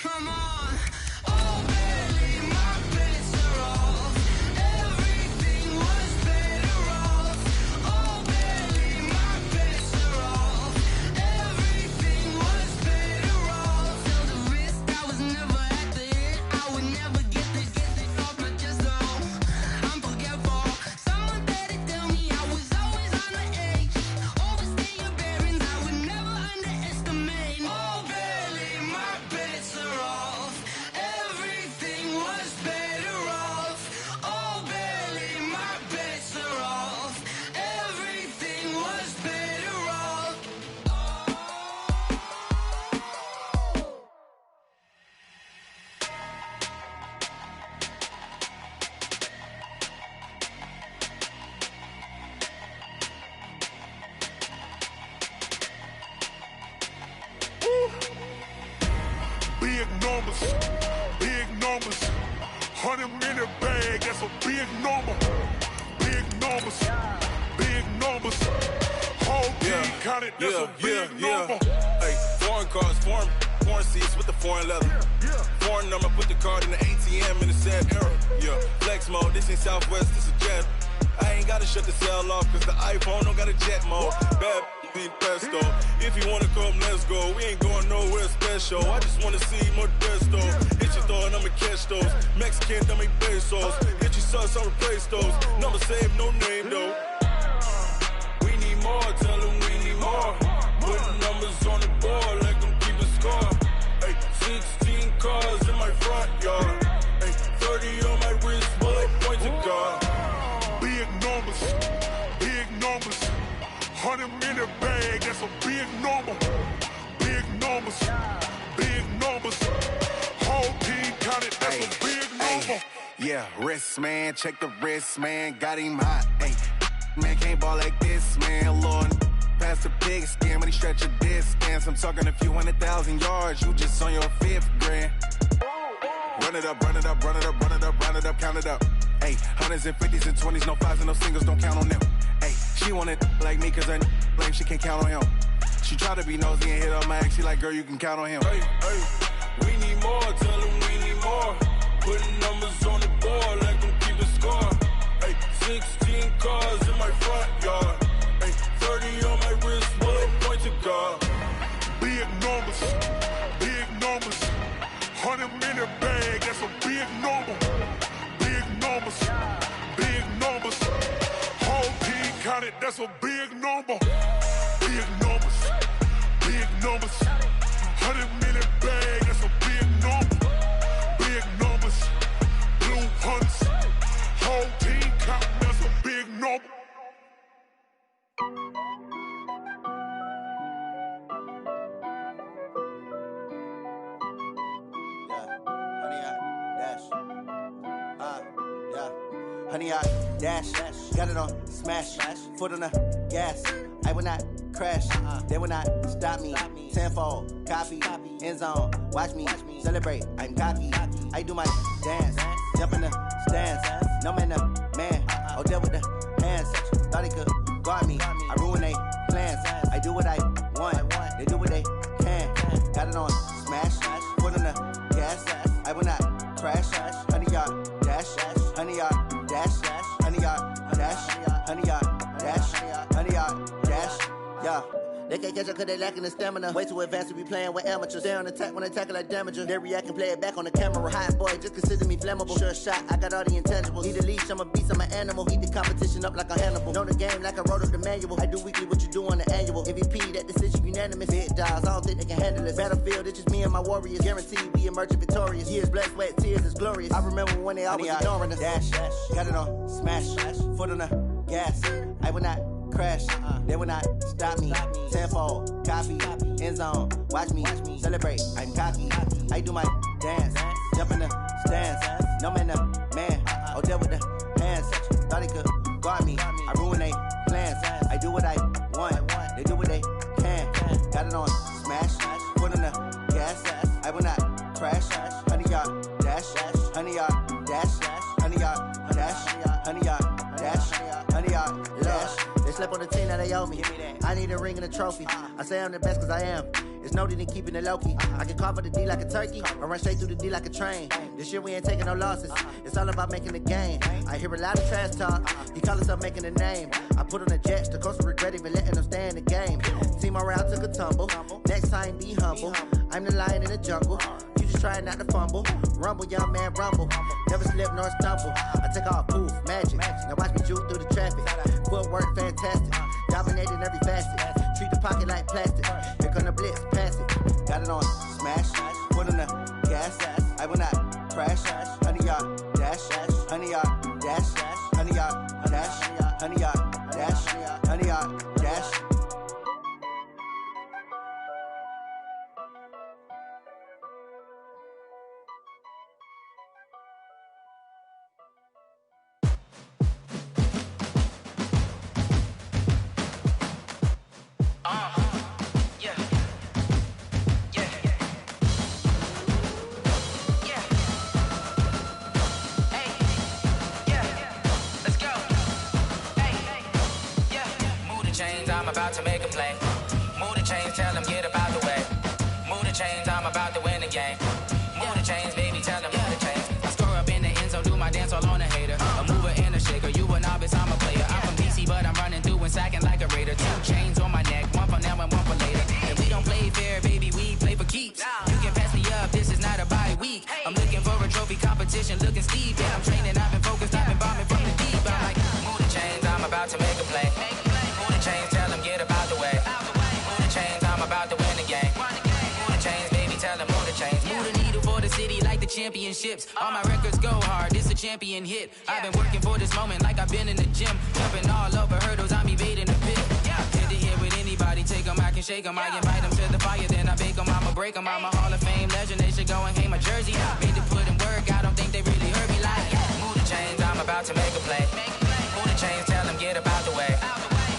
Come on. Oh, barely, my bets are off. Everything was better off. Oh, barely, my bets are off. Everything was better off. Till the risk, I was never at the hit. I would never get this off, but just so I'm forgetful. Someone better tell me I was always on the edge. Overstay your bearings, I would never underestimate. Oh, barely, my bets are off. Everything was better off. Oh, barely, my bets are off. Everything was better off. Big numbers, big numbers. 100-minute bag, that's a big number. Big numbers, big numbers. Whole team counted, that's a big number. Hey, foreign cars, foreign seats with the foreign leather. Foreign number, put the card in the ATM in the sad era. Yeah, flex mode, this ain't Southwest, this a jet. I ain't gotta shut the cell off, cause the iPhone don't got a jet mode. Bad be pesto. If you wanna come, let's go. We ain't going nowhere special. I just wanna see more desto. Hit your throw and I'ma catch those. Mexican, dummy pesos. Hit your sus, I'll replace those. Number saved, no name though. We need more, tell them we need more. Putting numbers on the board, like them keeping score. Hey, 16 cars in my front yard. Hey, 30 on my wrist, bullet point to God. Big numbers, big numbers. 100-minute bag, that's a big number. Big numbers, big numbers. Whole team counted, that's a big number. Yeah, wrist man, check the wrist man, got him hot. Ay, man can't ball like this, man. Lord, past the pig skin when he stretch a disc. I'm talking a few 100,000 yards, you just on your 5th grand. Run it up, run it up, run it up, run it up, run it up, count it up. Ay, hundreds and 50s and 20s, no 5s and no singles, don't count on them. Ay, she want it like me cause her lame, she can't count on him. She try to be nosy and hit up my ex, she like, girl, you can count on him. Hey, hey, we need more, tell them we need more. Putting numbers on the board, like them keeping score. Hey, 16 cars in my front yard. Hey, 30 on my wrist, bullet point to God. Big numbers, big numbers. 100-minute bag, that's a big number. Big numbers, big numbers. Whole team counted, that's a big number. Big numbers, big numbers. 100-minute bag, that's a big number. Big numbers, blue hunts. Whole team counting, that's a big number. Honey, I dash, got it on smash, foot on the gas. I will not crash, they will not stop me. Tenfold, copy, end zone, watch me celebrate. I'm cocky, I do my dance, jump in the stands. No man, man, oh, deal with the hands. Thought he could guard me, I ruin they plans. I do what I want, they do what they can. Got it on smash, foot on the gas. I will not crash, honey, y'all dash, honey, y'all dash, honey, y'all dash, honey, y'all dash, honey, y'all dash, yeah. They can't catch up cause they lacking the stamina. Way too advanced to be playing with amateurs. Stay on attack when they tackle like damager. They react and play it back on the camera. Hot boy, just consider me flammable. Sure shot, I got all the intangibles. Need a leash, I'm a beast, I'm an animal. Eat the competition up like a Hannibal. Know the game like I wrote up the manual. I do weekly what you do on the annual. MVP, that decision unanimous. Big dials, I don't think they can handle this. Battlefield, it's just me and my warriors. Guaranteed we emerging victorious. Years, blood, sweat, tears, it's glorious. I remember when they always ignoring us. Dash, got it on smash, foot on the gas. I will not crash, they will not stop me. Tenfold, copy, end zone, watch me celebrate. I'm cocky, I do my dance, jump in the stands. No man, man, oh, deal with the hands. Thought he could guard me, I ruin they plans. I do what I want, they do what they can. Got it on smash, foot on the gas. I will not crash, honey, y'all dash, honey, y'all dash, honey, y'all dash, honey, y'all dash, honey, y'all dash. They slept on the team that they owe me. I I need a ring and a trophy. I say I'm the best cause I am. It's no need in keeping it low-key. I can carve up the D like a turkey, or run straight through the D like a train. This year we ain't taking no losses. It's all about making the game. I hear a lot of trash talk. He call himself making a name. I put on the Jets, the coach will regret even letting them stay in the game. Team morale took a tumble. Next time be humble. I'm the lion in the jungle. You just trying not to fumble. Rumble, young man, rumble. Never slip nor stumble. I take off, poof, magic. Now watch me juke through the traffic. Footwork fantastic. Dominating every facet. Treat the pocket like plastic. Here come the blitz, pass it. Got it on smash. Foot on the gas. I will not crash. 100-yard dash. 100-yard dash. 100-yard dash. 100-yard dash. 100-yard dash. I'm about to make a play. Move the chains, tell them get about the way. Move the chains, I'm about to win the game. Move the chains, baby, tell them move the chains. I score up in the end zone, do my dance all on a hater. A mover and a shaker, you a novice, I'm a player. I'm from DC, but I'm running through and sacking like a raider. 2 chains on my neck, one for now and one for later. And we don't play fair, baby, we play for keeps. You can pass me up, this is not a bye week. I'm looking for a trophy competition, looking steep. Yeah, I'm training, I've been focused, I've been bombing from the deep. I'm like, move the chains, I'm about to make a play. Move the chains, tell them get about the way. Move the chains, I'm about to win the game. Move the chains, baby, tell them move the chains. Move the needle for the city like the championships. All my records go hard, this a champion hit. I've been working for this moment like I've been in the gym. Jumping all over hurdles, I'm evading the pit. Hit the hit with anybody, take them, I can shake them. I invite them to the fire, then I bake them, I'ma break them. I'm a Hall of Fame legend, they should go and hang my jersey. Made to put in work, I don't think they really heard me like, move the chains, I'm about to make a play. Move the chains, tell them get about the way.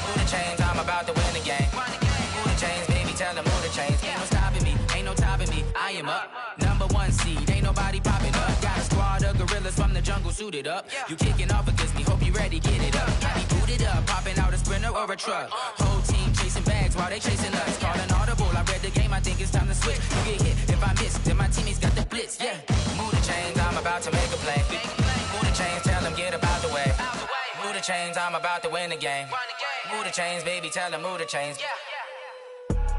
Move the chains, I'm about to win the game. Move the chains, baby, tell them move the chains. Ain't no stopping me, ain't no topping me. I am up, number 1 seed, ain't nobody popping up. Got a squad of gorillas from the jungle suited up. You kicking off against me, hope you ready, get it up. I be booted up, popping out a sprinter or a truck. Whole team chasing bags while they chasing us. Calling audible, I read the game, I think it's time to switch. You get hit, if I miss, then my teammates got the blitz, yeah. Move the chains, I'm about to make a play. Move the chains, tell them get about the way. Move the chains, I'm about to win the game. Move the chains, baby, tell them move the chains.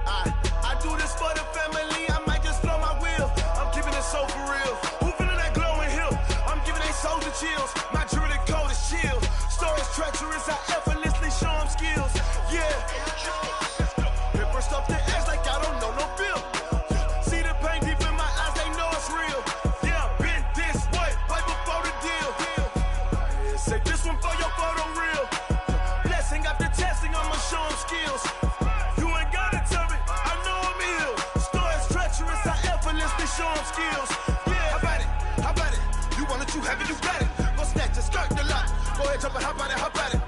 I do this for the family, I might just blow my wheel. I'm keeping it so for real. Who feeling that glowing hill? I'm giving they soldier chills. My jewelry code is chill. Stories treacherous, I effortlessly show them skills. Yeah. Hit first off the edge like I don't know no feel. See the pain deep in my eyes, they know it's real. Yeah, been this way, right before the deal. Say this one for your photo real. Blessing after testing, I'ma show them skills. You ain't gotta tell me, I know I'm ill. Stories treacherous, I effortlessly show them skills. Yeah, how about it? You want it, you have it, you got it. Go snatch it, skirt the lot. Go ahead, jump it, how about it?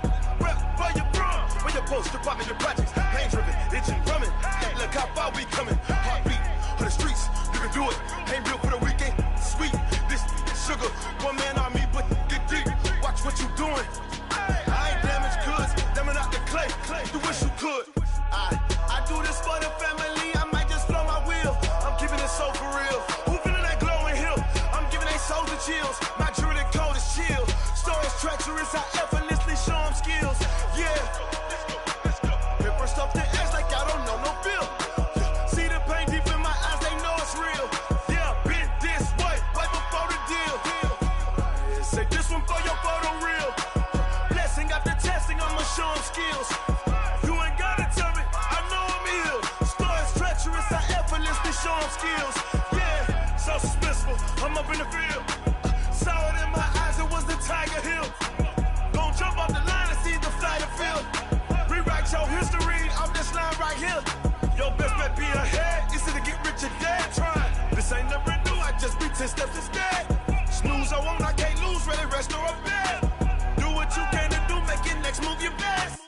Rep for your bro, for your poster, popping your projects. Pain driven, itching, drumming. Look how far we coming. Heartbeat on the streets, you can do it. Ain't built for the weekend, sweet. This sugar, one man army, but get deep. Watch what you doing. I ain't damaged goods, damn out the clay. You wish you could. I do this for the family, I might just blow my wheel. I'm keeping it so for real. Who feeling that glowing hill? I'm giving they soldier chills. My jewelry code is chill. Stories treacherous, I effortlessly show them skills. Yeah. Hit first off the edge like I don't know no feel. See the pain deep in my eyes, they know it's real. Yeah, been this way, right before the deal. Say this one for your photo real. Blessing after testing, I'ma show them skills. You ain't gotta tell me, I know I'm ill. Stories treacherous, I effortlessly show them skills. Yeah, so suspenseful, I'm up in the field. Saw it in my eyes, it was the Tiger Hill. Gon' jump off the line and see the flight of field. Rewrite your history off this line right here. Your best bet be ahead, easy to get rich or dead. Trying, this ain't never new, I just be 10 steps instead. Snooze I won't, I can't lose, ready, rest or a bed. Do what you can to do, make your next move your best.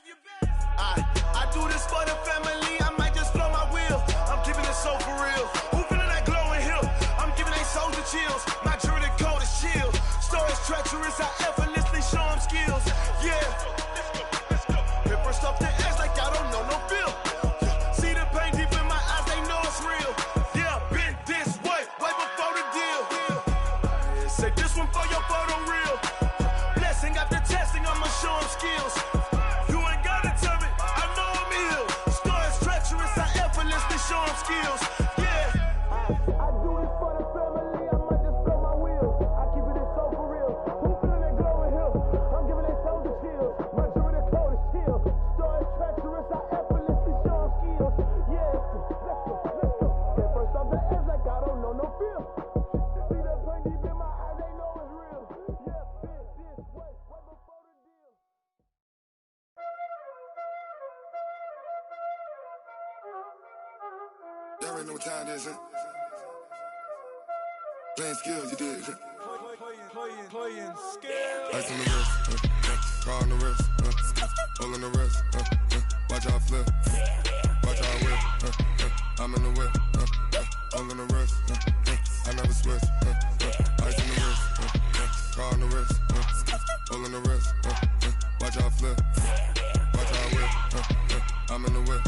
I do this for the family, I might just blow my wheel. I'm keeping it so for real. Who feeling that glowing hill? I'm giving they soldier chills. My jewelry code is chill. Stories treacherous, I effortlessly show them skills. Yeah. Hit first off the edge like I don't know no feel. skills. Yeah. I do this for the family, I might just blow my wheels. I keep it so for real. Who feeling that glowing hill? I'm giving that soldier chills. My jewelry coat is chill. Story treacherous, I effortlessly show them skills. Yeah, let's go. Yeah, first off the edge like I don't know no feel. See that pain deep in my eyes, they know it's real. Yeah, bitch, this way before the deal. Y'all already know what time it is, huh? Playing skills, you did, huh? Playing skills. Ice on the wrist, car on the wrist, hole in the wrist, watch how I flip, watch how I whip, I'm in the whip, hole in the wrist, I never switch, ice on the wrist, car on the wrist, hole in the wrist, watch how I flip, watch how I whip, I'm in the whip,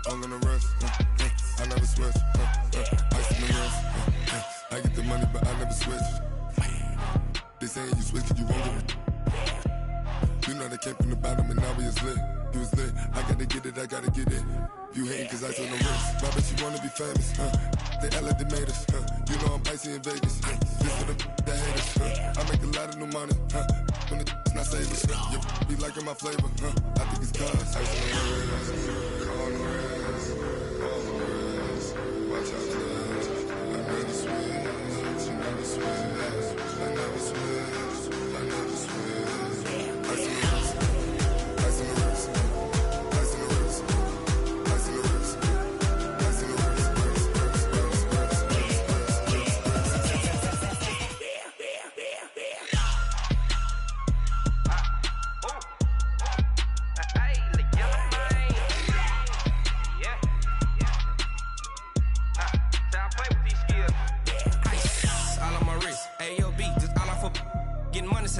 hole in the wrist, I never switch, ice in the wrist, I get the money but I never switch. They saying you switch 'cause you won't get it. You know they came from the bottom and now we is lit. You was lit, I gotta get it, I gotta get it. You hating 'cause ice on the wrist. My bitch, you wanna be famous, They Ella they made us, You know I'm icy in Vegas, This for the that hate us, I make a lot of new money, When the not savers, You be liking my flavor, I think it's cause ice on the wrist, on the wrist, on the wrist. Watch out, cuz I never switch, you never switch. I never switch, I never switch. Ice in the wrist, ice in the wrist, ice in the wrist, ice in the wrist, ice in the wrist,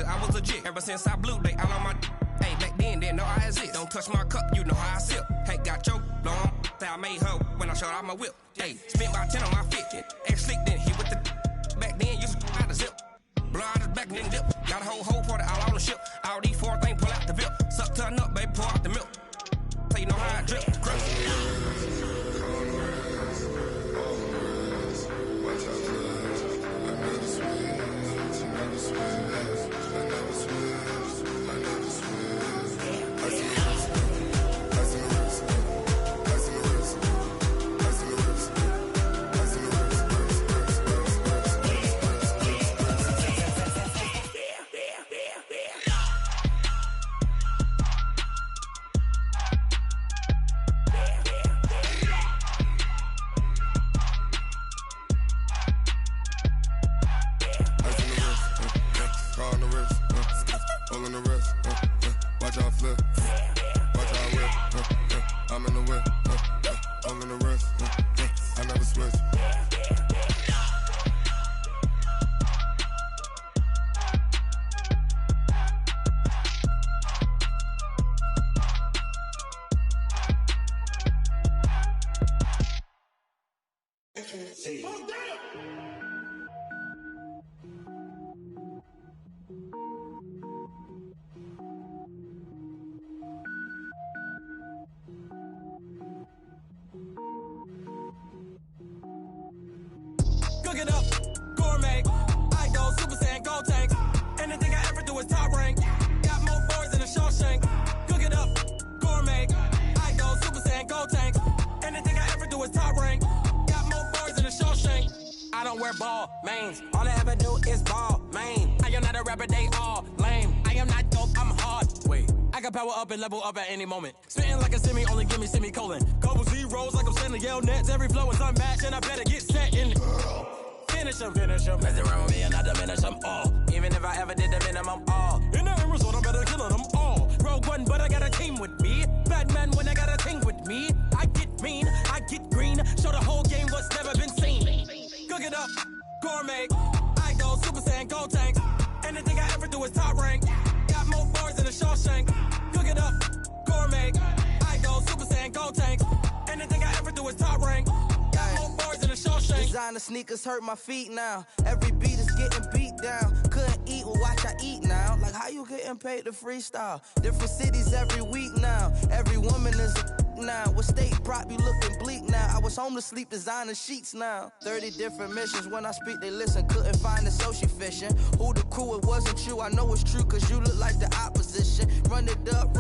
I was legit ever since I blew they all on my hey back then didn't know I exist. Don't touch my cup, you know how I sip. Hey, got your long that I made her when I showed out my whip. Hey, spent about 10 on my fit. Ex slick then hit with the back then used to out the zip. Blow out his back then dip. Got a whole party all on the ship. All these four things pull out the VIP. Suck turn up, baby, pour out the milk. So you know how I drip. Crush. Cook it up, gourmet. I go Super Saiyan, gold tanks. Anything I ever do is top rank. Got more boys than a Shawshank. Cook it up, gourmet. I go Super Saiyan, gold tanks. Anything I ever do is top rank. Got more boys than a Shawshank. I don't wear ball mains. All I ever do is ball main. I am not a rapper, they all lame. I am not dope, I'm hard. Wait, I can power up and level up at any moment. Spitting like a semi, only give me semicolon. Couple zeros like I'm sending yell nets. Every flow is unmatched and I better get set in. Finish them. Mess around with me and I diminish them all. Even if I ever did the minimum all. In the end result, I'm better killing them all. Rogue One, but I got a team with me. Batman when I got a team with me. I get mean, I get green. Show the whole game what's never been seen. Cook it up, gourmet. I go Super Saiyan, gold tanks. Anything I ever do is top rank. Got more bars than a Shawshank. Cook it up, gourmet. I go Super Saiyan, gold tanks. Anything I ever do is top rank. Got more bars than a Shawshank. Designer sneakers hurt my feet now. Every beat is getting beat down. Couldn't eat, well watch I eat now. Like how you getting paid to freestyle? Different cities every week now. Every woman is a now. With state prop, you looking bleak now. I was home to sleep, designing sheets now. 30 different missions. When I speak, they listen. Couldn't find the social fishing. Who the crew, it wasn't you. I know it's true, cause you look like the opposition. Run it up,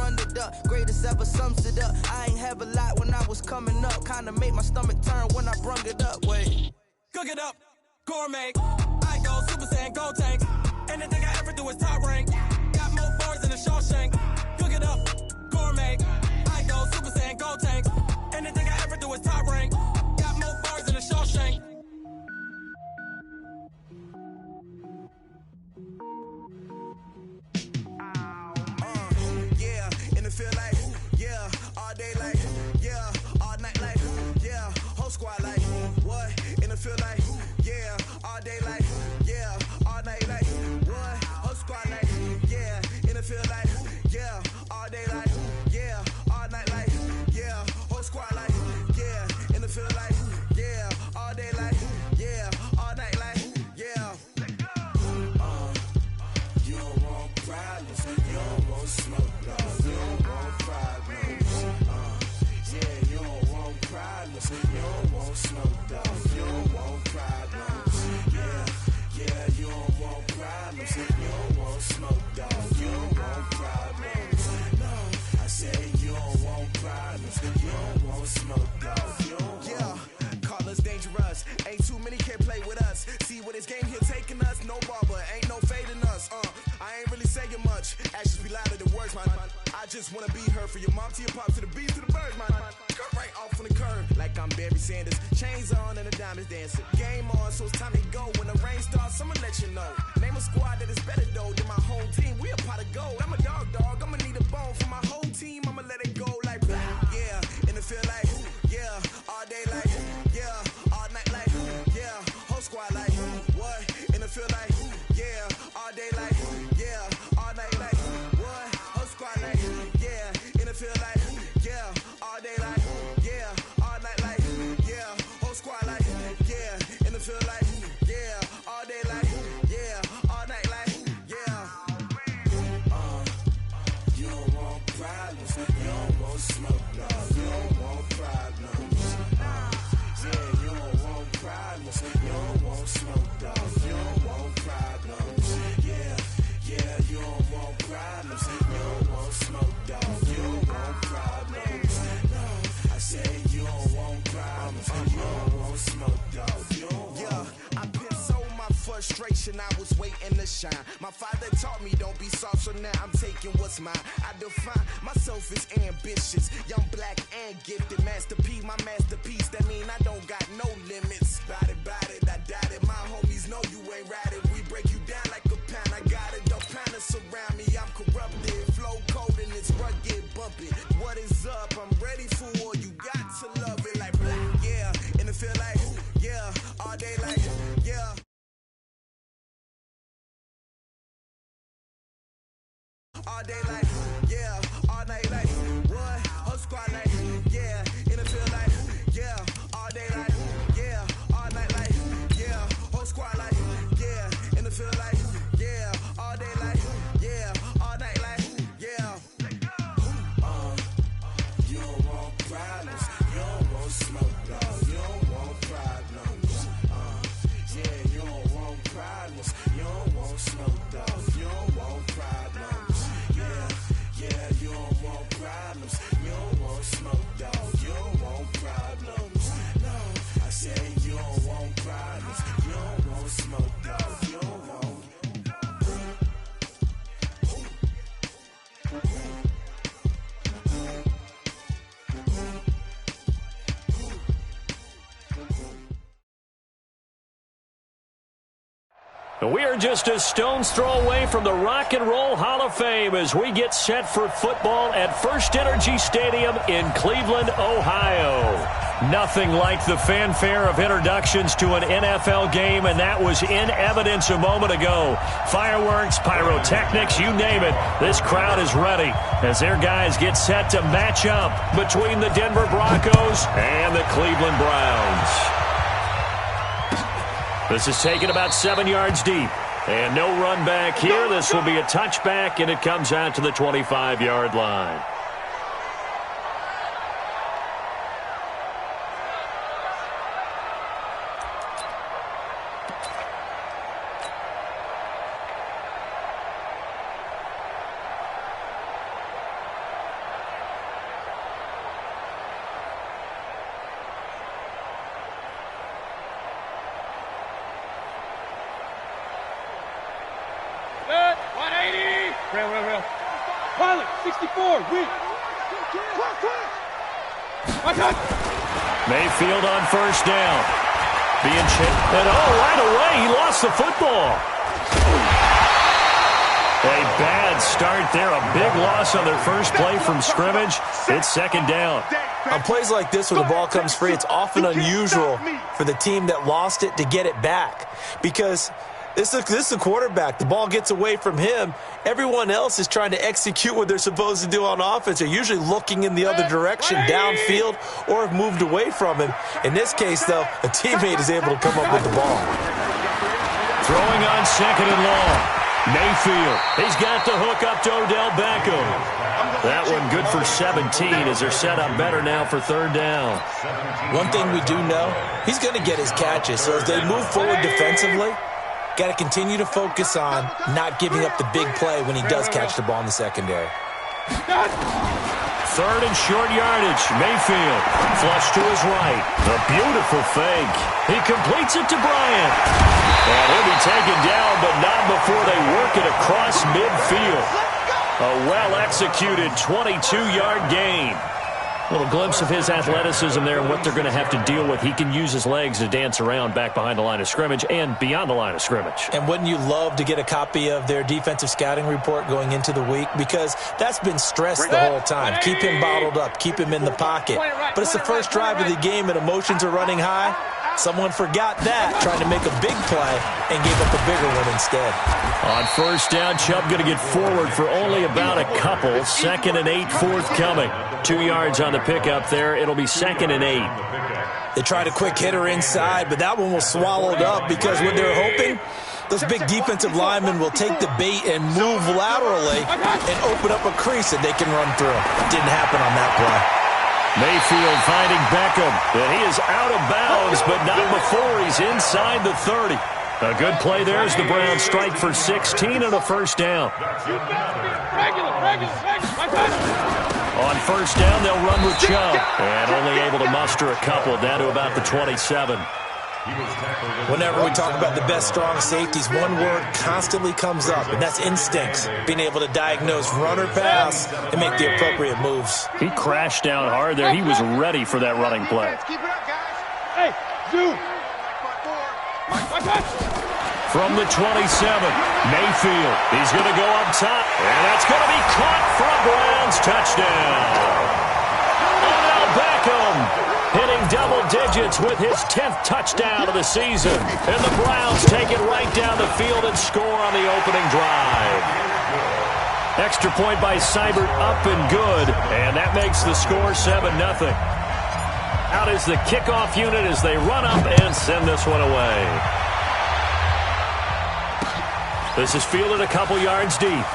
greatest ever sums it up. I ain't have a lot when I was coming up. Kinda made my stomach turn when I brung it up. Wait. Cook it up, gourmet. I go Super Saiyan, gold tank. Anything I ever do is top rank. Got more bars than a Shawshank. Cook it up, gourmet. I go Super Saiyan, gold tank. Anything I ever do is top rank. Got more bars than a Shawshank. Yeah, and it feel like, yeah, all day like, yeah, all night like, yeah, whole squad like, what? And it feel like, yeah, all day like, yeah, all night like, what? Whole squad like, yeah, and it feel like, yeah, all day like, yeah, all night like, yeah, whole squad like, yeah, and it feel like, yeah, all day like, yeah, all night like, yeah. You don't want problems, you don't want smoke, dog. You don't want problems. Yeah, you don't want problems, you don't want smoke, dog. You don't want problems. Yeah, you don't want problems, you don't want smoke, dog. You don't want problems. No, I said you don't want problems, you don't want smoke, dog. You don't want. Call us dangerous. Ain't too many can play with us. See what this game here taking us. No barber, ain't no fading us. I ain't really saying much. Actions be louder than words, man. I just wanna be heard. For your mom to your pop to the beat to the birds, man. Cut right off on the curb like I'm Barry Sanders. Chains on and the diamonds dancing. Game on, so it's time to go. When the rain starts, I'ma let you know. Name a squad that is better though than my home team. We a pot of gold. I'm a dog. I'ma need a bone for my whole team. I'ma let it go like blah. Yeah, and it feel like, yeah, all day like, yeah, all night like, yeah, whole squad like, what? And it feel like, yeah, all day like, yeah, all night like, what? Whole squad like, yeah, and it feel like, yeah, all day like, yeah, all night like, yeah, whole squad like, yeah, and it feel like, yeah, all day like, yeah, all night like, yeah. You don't want problems, you don't want smoke, dog. You don't want problems. Yeah, you don't want problems, you don't want smoke, dog. You don't want problems. Yeah, you don't want problems, you don't want smoke, dog. You don't want problems. No, I said you don't want problems, you don't want smoke, dog. You don't want. I pissed so my frustration, I was waiting to shine. My father taught me don't be soft, so now I'm taking what's mine. I define myself as ambitious, young, black, and gifted. Master P, my masterpiece, that mean I don't got no limits. Bout it, I doubt it. My homies know you ain't ratted. We break you down like a pound. I got it, don't pound to surround me. I'm corrupted, flow cold and it's rugged, bumpy. What is up? I'm ready for war. You got to love it like blah. Yeah, and it feel like, yeah, all day like, yeah. All day like, yeah, all night like, what? Whole squad like, yeah, and it feel like, yeah, all day like, yeah, all night like, yeah, whole squad like, yeah, and it feel like, yeah, all day like, yeah, all night like, yeah. You don't want problems, you don't want smoke, dog. You don't want problems. Yeah, you don't want problems, you don't want smoke, dog. You don't want problems. Yeah, you don't want problems, you don't want smoke, dog. You don't want problems. No, I said you don't want problems, you don't want smoke, dog. You don't want. We are just a stone's throw away from the Rock and Roll Hall of Fame as we get set for football at First Energy Stadium in Cleveland, Ohio. Nothing like the fanfare of introductions to an NFL game, and that was in evidence a moment ago. Fireworks, pyrotechnics, you name it. This crowd is ready as their guys get set to match up between the Denver Broncos and the Cleveland Browns. This is taken about 7 yards deep. And no run back here. This will be a touchback, and it comes out to the 25-yard line. Rail. Pilot, 64, weak. Mayfield on first down. Being chased. And right away, he lost the football. A bad start there. A big loss on their first play from scrimmage. It's second down. On plays like this where the ball comes free, it's often unusual for the team that lost it to get it back. Because this is the quarterback. The ball gets away from him. Everyone else is trying to execute what they're supposed to do on offense. They're usually looking in the other direction, downfield, or have moved away from him. In this case, though, a teammate is able to come up with the ball. Throwing on second and long. Mayfield, he's got the hook up to Odell Beckham. That one good for 17 as they're set up better now for third down. One thing we do know, he's going to get his catches. So as they move forward defensively, got to continue to focus on not giving up the big play when he does catch the ball in the secondary. Third and short yardage. Mayfield, flush to his right. A beautiful fake. He completes it to Bryant. And he'll be taken down, but not before they work it across midfield. A well-executed 22-yard gain. A little glimpse of his athleticism there and what they're going to have to deal with. He can use his legs to dance around back behind the line of scrimmage and beyond the line of scrimmage. And wouldn't you love to get a copy of their defensive scouting report going into the week? Because that's been stressed the whole time. Keep him bottled up. Keep him in the pocket. But it's the first drive of the game and emotions are running high. Someone forgot that, trying to make a big play, and gave up a bigger one instead. On first down, Chubb going to get forward for only about a couple. 2nd and 8 forthcoming. 2 yards on the pickup there. It'll be 2nd and 8. They tried a quick hitter inside, but that one was swallowed up because what they're hoping, those big defensive linemen will take the bait and move laterally and open up a crease that they can run through. Didn't happen on that play. Mayfield finding Beckham. And he is out of bounds, but not before he's inside the 30. A good play there as the Browns strike for 16 and a first down. On first down, they'll run with Chubb. And only able to muster a couple down to about the 27. Whenever we talk about the best strong safeties, one word constantly comes up, and that's instincts. Being able to diagnose run or pass and make the appropriate moves. He crashed down hard there. He was ready for that running play. Hey, dude. From the 27, Mayfield. He's going to go up top, and that's going to be caught for a Browns touchdown. Odell Beckham hitting double digits with his 10th touchdown of the season. And the Browns take it right down the field and score on the opening drive. Extra point by Seibert, up and good. And that makes the score 7-0. Out is the kickoff unit as they run up and send this one away. This is fielded a couple yards deep.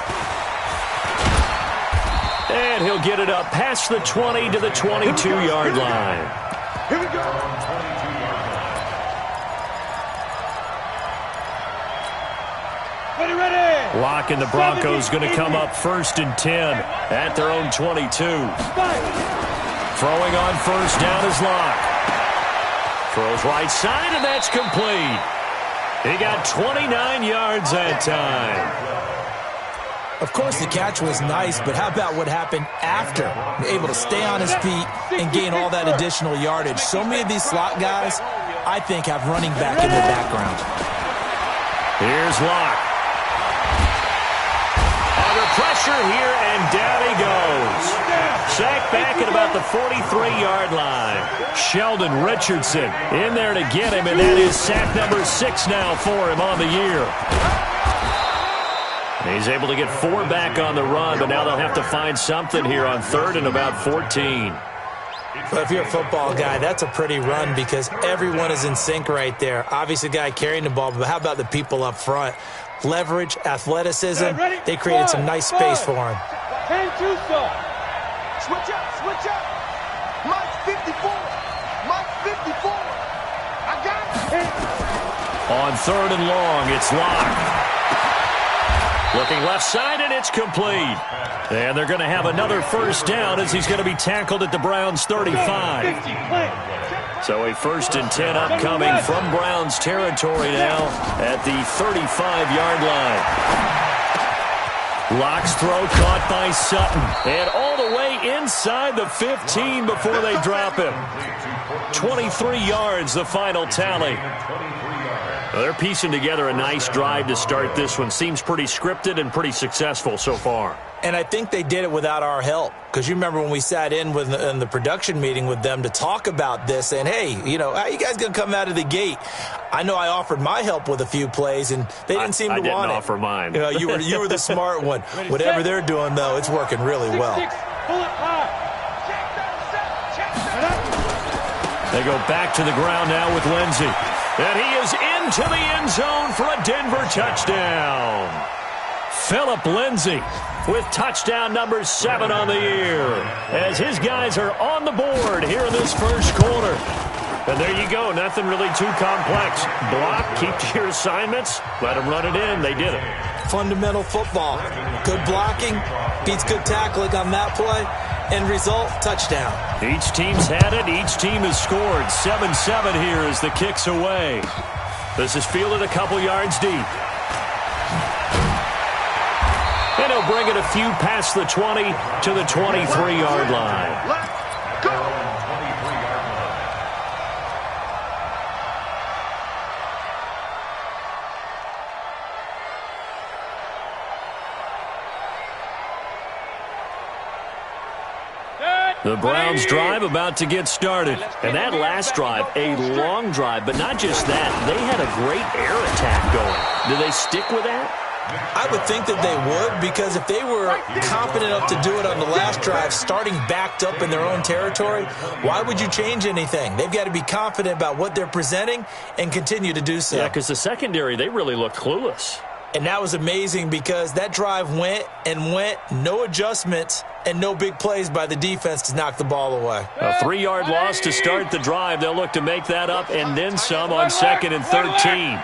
And he'll get it up past the 20 to the 22-yard line. Here we go. Ready. Locke and the Broncos going to come up 1st and 10 at their own 22. Throwing on first down is Locke. Throws right side, and that's complete. He got 29 yards that time. Of course, the catch was nice, but how about what happened after? Able to stay on his feet and gain all that additional yardage. So many of these slot guys, I think, have running back in their background. Here's Locke. Under pressure here, and down he goes. Sacked back at about the 43-yard line. Sheldon Richardson in there to get him, and that is sack number 6 now for him on the year. He's able to get 4 back on the run, but now they'll have to find something here on 3rd and about 14. But if you're a football guy, that's a pretty run because everyone is in sync right there. Obviously, the guy carrying the ball, but how about the people up front? Leverage, athleticism, they created some nice space for him. Switch up. Mike 54. I got it. On 3rd and long, it's Locke. Looking left side, and it's complete. And they're going to have another first down as he's going to be tackled at the Browns' 35. So a 1st and 10 upcoming from Browns territory now at the 35-yard line. Locks throw caught by Sutton. And all the way inside the 15 before they drop him. 23 yards, the final tally. Well, they're piecing together a nice drive to start this one. Seems pretty scripted and pretty successful so far. And I think they did it without our help. Because you remember when we sat in the production meeting with them to talk about this, and hey, you know, how you guys going to come out of the gate? I know I offered my help with a few plays, and they didn't seem to want it. I didn't offer mine. You know, you were the smart one. Whatever they're doing, though, it's working really well. They go back to the ground now with Lindsey. And he is into the end zone for a Denver touchdown. Phillip Lindsey with touchdown number 7 on the year as his guys are on the board here in this first quarter. And there you go. Nothing really too complex. Block, keep to your assignments, let them run it in. They did it. Fundamental football. Good blocking beats good tackling on that play. End result, touchdown. Each team's had it. Each team has scored. 7-7 here as the kick's away. This is fielded a couple yards deep. And he'll bring it a few past the 20 to the 23-yard line. Let's go. The Browns drive about to get started. And that last drive, a long drive, but not just that. They had a great air attack going. Do they stick with that? I would think that they would, because if they were confident enough to do it on the last drive, starting backed up in their own territory, why would you change anything? They've got to be confident about what they're presenting and continue to do so. Yeah, because the secondary, they really look clueless. And that was amazing because that drive went and went, no adjustments, and no big plays by the defense to knock the ball away. A 3-yard loss to start the drive. They'll look to make that up and then some on 2nd and 13.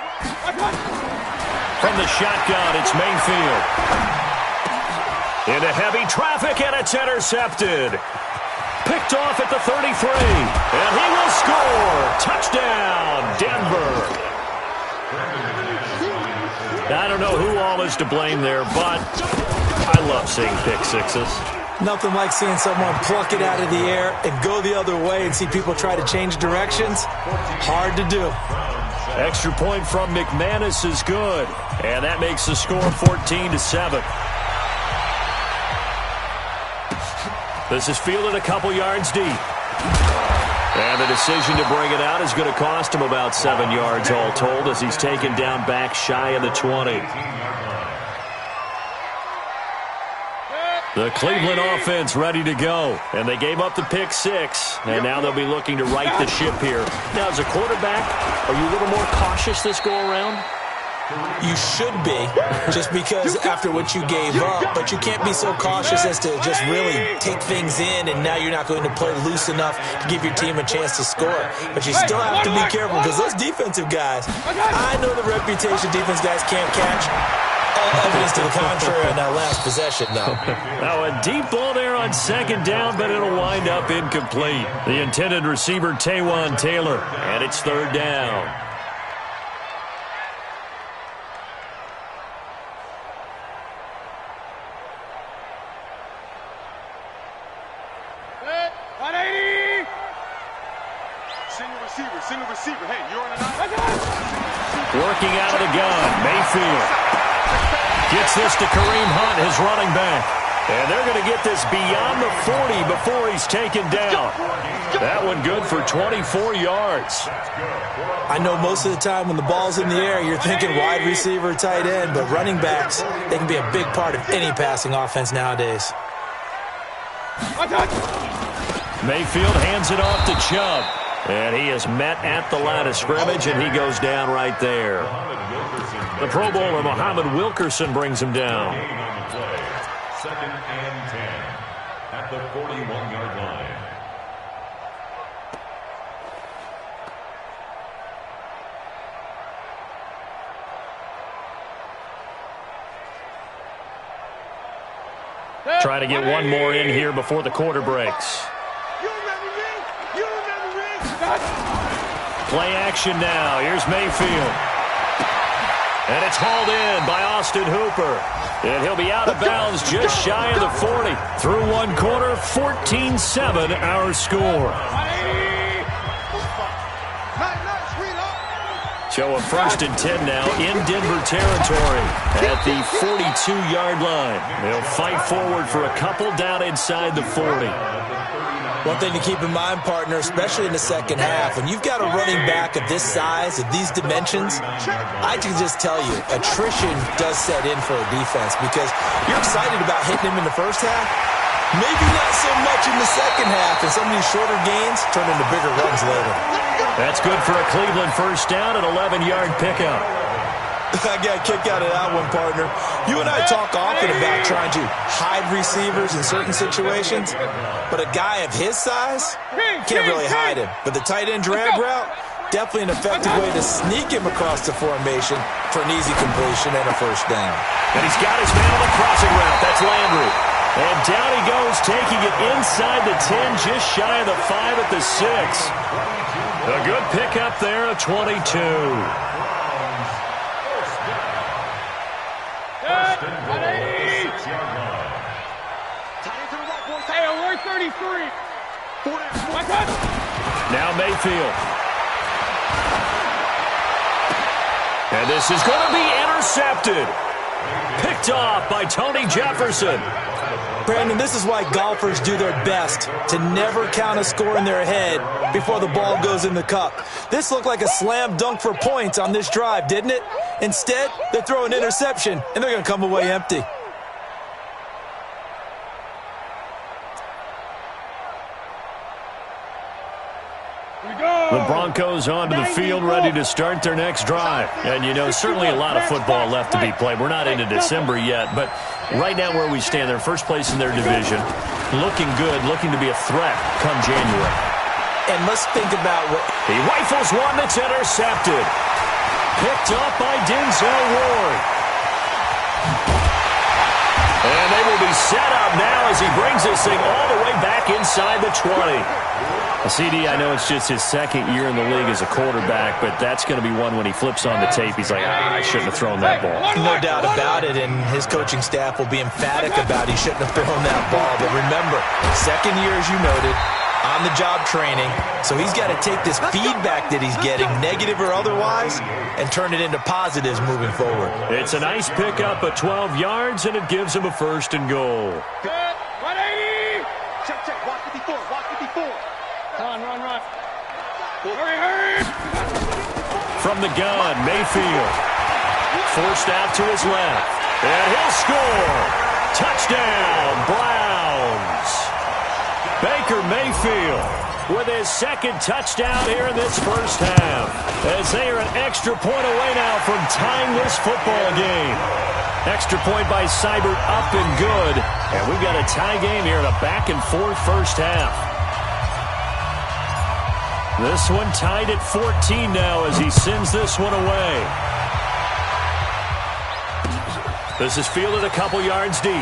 From the shotgun, it's Mayfield. Into heavy traffic, and it's intercepted. Picked off at the 33. And he will score. Touchdown, Denver. I don't know who all is to blame there, but I love seeing pick sixes. Nothing like seeing someone pluck it out of the air and go the other way and see people try to change directions. Hard to do. Extra point from McManus is good, and that makes the score 14-7. This is fielded a couple yards deep. And the decision to bring it out is going to cost him about 7 yards all told as he's taken down back shy of the 20. The Cleveland offense ready to go. And they gave up the pick 6. And now they'll be looking to right the ship here. Now, as a quarterback, are you a little more cautious this go-around? You should be, just because after what you gave up, but you can't be so cautious as to just really take things in, and now you're not going to play loose enough to give your team a chance to score. But you still have to be careful because those defensive guys, I know the reputation defense guys can't catch. All evidence to the contrary on that last possession, though. Now, a deep ball there on 2nd down, but it'll wind up incomplete. The intended receiver, Taywan Taylor, and it's 3rd down. Single receiver. Hey, you're on a nine. Working out of the gun, Mayfield gets this to Kareem Hunt, his running back. And they're going to get this beyond the 40 before he's taken down. That one good for 24 yards. I know most of the time when the ball's in the air, you're thinking wide receiver, tight end, but running backs, they can be a big part of any passing offense nowadays. Mayfield hands it off to Chubb. And he is met at the line of scrimmage, and he goes down right there. The Pro Bowler, Muhammad Wilkerson, brings him down. 2nd and 10 at the 41-yard line. Try to get one more in here before the quarter breaks. Play action now. Here's Mayfield. And it's hauled in by Austin Hooper. And he'll be out of bounds just shy of the 40. Through one quarter, 14-7 our score. So a 1st and 10 now in Denver territory at the 42-yard line. They'll fight forward for a couple down inside the 40. One thing to keep in mind, partner, especially in the second half, when you've got a running back of this size, of these dimensions, I can just tell you, attrition does set in for a defense because you're excited about hitting him in the first half, maybe not so much in the second half, and some of these shorter gains turn into bigger runs later. That's good for a Cleveland first down, an 11-yard pickup. I got a kick out of that one, partner. You and I talk often about trying to hide receivers in certain situations, but a guy of his size can't really hide him. But the tight end drag route, definitely an effective way to sneak him across the formation for an easy completion and a first down. And he's got his man on the crossing route. That's Landry. And down he goes, taking it inside the 10, just shy of the 5 at the 6. A good pickup there, a 22. Now Mayfield. And this is going to be intercepted. Picked off by Tony Jefferson. Brandon, this is why golfers do their best to never count a score in their head before the ball goes in the cup. This looked like a slam dunk for points on this drive, didn't it? Instead, they throw an interception, and they're going to come away empty. The Broncos onto the field, ready to start their next drive. And, you know, certainly a lot of football left to be played. We're not into December yet, but right now where we stand, they're first place in their division, looking good, looking to be a threat come January. And let's think about what... He rifles one that's intercepted. Picked up by Denzel Ward. And they will be set up now as he brings this thing all the way back inside the 20. CD, I know it's just his second year in the league as a quarterback, but that's going to be one when he flips on the tape. He's like, I shouldn't have thrown that ball. No doubt about it, and his coaching staff will be emphatic about he shouldn't have thrown that ball. But remember, second year, as you noted, on-the-job training, so he's got to take this feedback that he's getting, negative or otherwise, and turn it into positives moving forward. It's a nice pickup at 12 yards, and it gives him a 1st and goal. 180! Check, watch 54, watch 54. Run. Hurry! From the gun, Mayfield. Forced out to his left. And he'll score. Touchdown, Browns. Baker Mayfield with his second touchdown here in this first half. As they are an extra point away now from tying this football game. Extra point by Seibert up and good. And we've got a tie game here in a back-and-forth first half. This one tied at 14 now as he sends this one away. This is fielded a couple yards deep.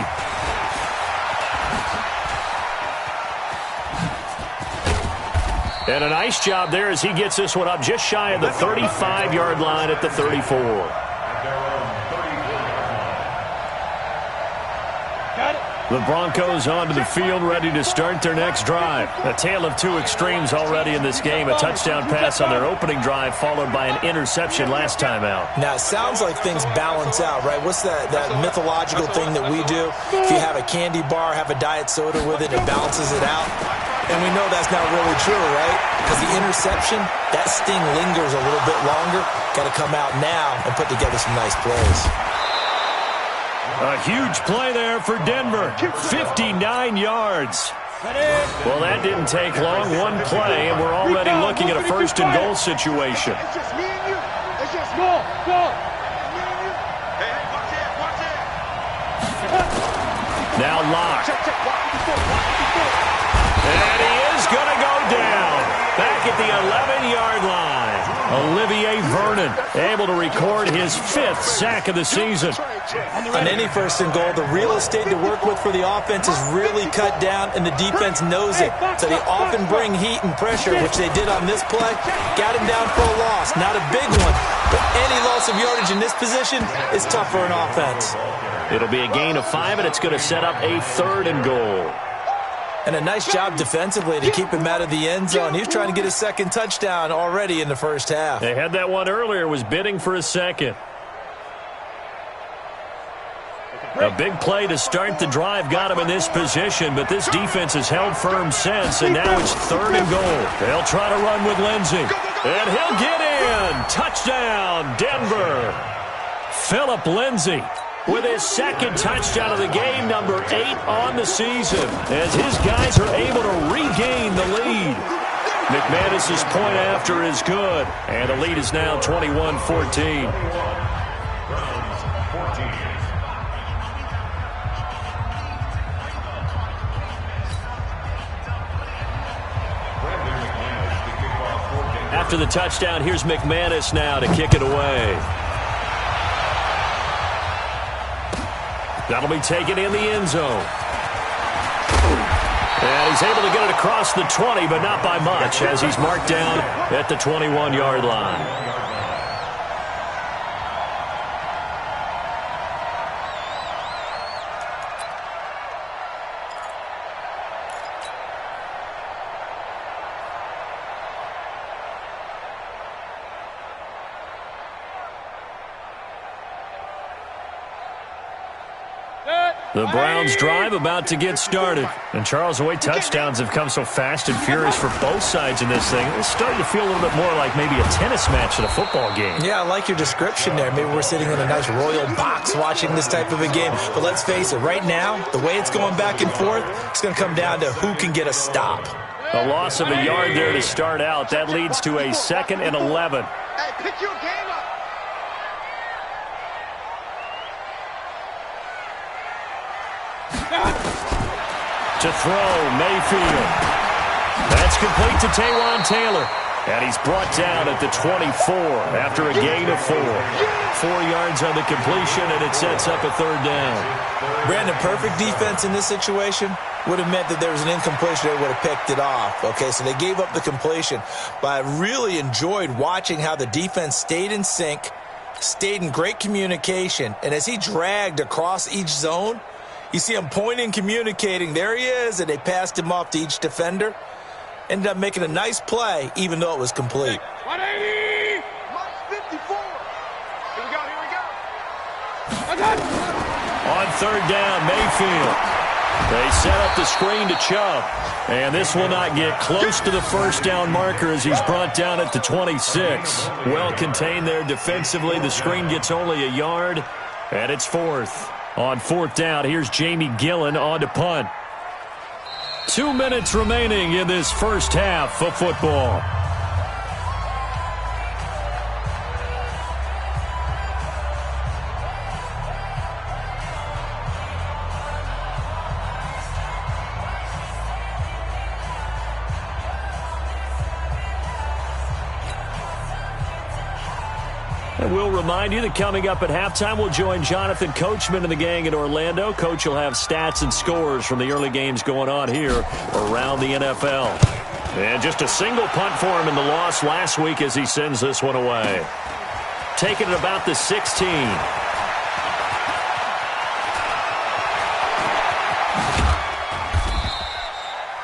And a nice job there as he gets this one up just shy of the 35-yard line at the 34. The Broncos onto the field, ready to start their next drive. A tale of two extremes already in this game. A touchdown pass on their opening drive, followed by an interception last time out. Now, it sounds like things balance out, right? What's that mythological thing that we do? If you have a candy bar, have a diet soda with it, it balances it out. And we know that's not really true, right? Because the interception, that sting lingers a little bit longer. Got to come out now and put together some nice plays. A huge play there for Denver. 59 yards. Well, that didn't take long. One play, and we're already looking at a 1st and goal situation. It's just me and you. It's just go. Now Locke. And he is going to go down. Back at the 11-yard line. Olivier Vernon able to record his 5th sack of the season. On any 1st and goal, the real estate to work with for the offense is really cut down, and the defense knows it. So they often bring heat and pressure, which they did on this play. Got him down for a loss. Not a big one, but any loss offensive yardage in this position is tough for an offense. It'll be a gain of 5, and it's going to set up a 3rd and goal. And a nice job defensively to keep him out of the end zone. He was trying to get his 2nd touchdown already in the first half. They had that one earlier, was bidding for a 2nd. A big play to start the drive got him in this position, but this defense has held firm since, and now it's 3rd and goal. They'll try to run with Lindsey, and he'll get in. Touchdown, Denver. Phillip Lindsey with his 2nd touchdown of the game, number 8 on the season, as his guys are able to regain the lead. McManus's point after is good, and the lead is now 21-14. After the touchdown, here's McManus now to kick it away. That'll be taken in the end zone. And he's able to get it across the 20, but not by much, as he's marked down at the 21-yard line. The Browns drive about to get started. And, Charles, the way touchdowns have come so fast and furious for both sides in this thing, it's starting to feel a little bit more like maybe a tennis match at a football game. Yeah, I like your description there. Maybe we're sitting in a nice royal box watching this type of a game. But let's face it, right now, the way it's going back and forth, it's going to come down to who can get a stop. A loss of a yard there to start out. That leads to a 2nd and 11. Hey, pick your game up. To throw, Mayfield. That's complete to Taywan Taylor. And he's brought down at the 24 after a gain of 4. 4 yards on the completion, and it sets up a 3rd down. Brandon, perfect defense in this situation would have meant that there was an incompletion. They would have picked it off. Okay, so they gave up the completion. But I really enjoyed watching how the defense stayed in sync, stayed in great communication. And as he dragged across each zone, you see him pointing, communicating. There he is, and they passed him off to each defender. Ended up making a nice play, even though it was complete. 180! March 54! Here we go. On 3rd down, Mayfield. They set up the screen to Chubb. And this will not get close to the 1st down marker as he's brought down at the 26. Well contained there defensively. The screen gets only a yard, and it's 4th. On 4th down, here's Jamie Gillen on to punt. 2 minutes remaining in this first half of football. And we'll remind you that coming up at halftime, we'll join Jonathan Coachman and the gang in Orlando. Coach will have stats and scores from the early games going on here around the NFL. And just a single punt for him in the loss last week as he sends this one away. Taking it about the 16.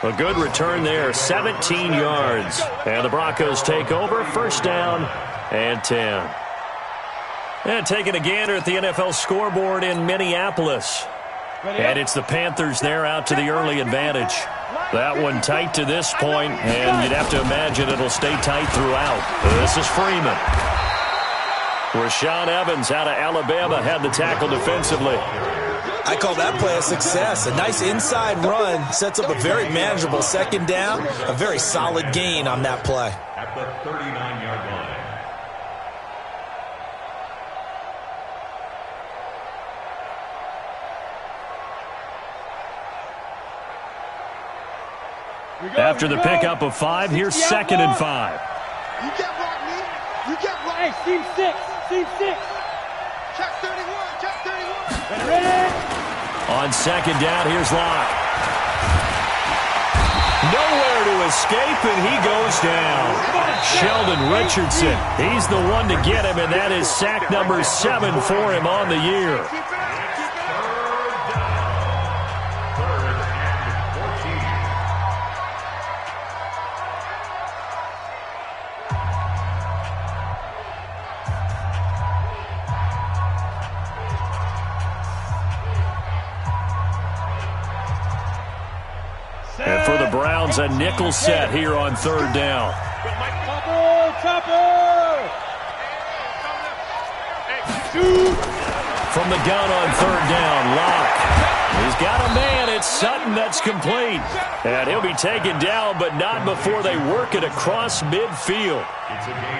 A good return there, 17 yards. And the Broncos take over, 1st down and 10. And taking a gander at the NFL scoreboard in Minneapolis. And it's the Panthers there out to the early advantage. That one tight to this point, and you'd have to imagine it'll stay tight throughout. This is Freeman. Rashaan Evans out of Alabama had the tackle defensively. I call that play a success. A nice inside run sets up a very manageable 2nd down. A very solid gain on that play. At the 39-yard line. After the pickup of 5, here's 2nd and 5. You can't block me. You can't block me. Hey, Team 6. Team 6. Check 31. Check 31. Ready? On 2nd down, here's Locke. Nowhere to escape, and he goes down. Sheldon Richardson, he's the one to get him, and that is sack number 7 for him on the year. And for the Browns, a nickel set here on 3rd down. From the gun on 3rd down, Locke. He's got a man. It's Sutton that's complete. And he'll be taken down, but not before they work it across midfield.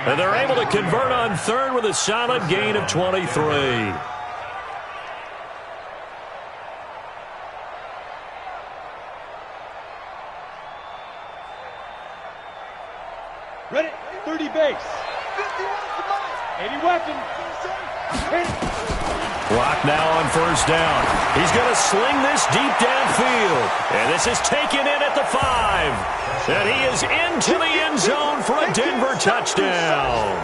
And they're able to convert on 3rd with a solid gain of 23. Ready? 30 base. 80 weapon. Clock now on 1st down. He's going to sling this deep downfield. And this is taken in at the 5. And he is into the end zone for a Denver touchdown.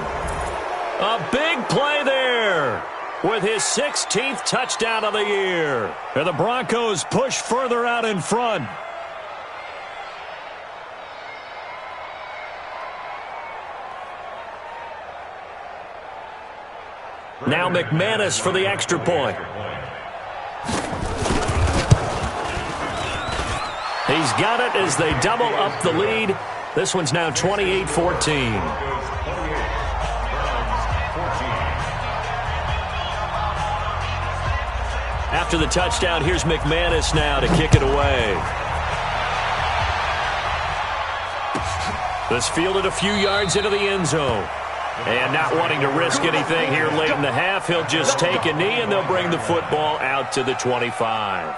A big play there with his 16th touchdown of the year. And the Broncos push further out in front. Now McManus for the extra point. He's got it as they double up the lead. This one's now 28-14. After the touchdown, here's McManus now to kick it away. This fielded a few yards into the end zone. And not wanting to risk anything here late in the half, he'll just take a knee, and they'll bring the football out to the 25.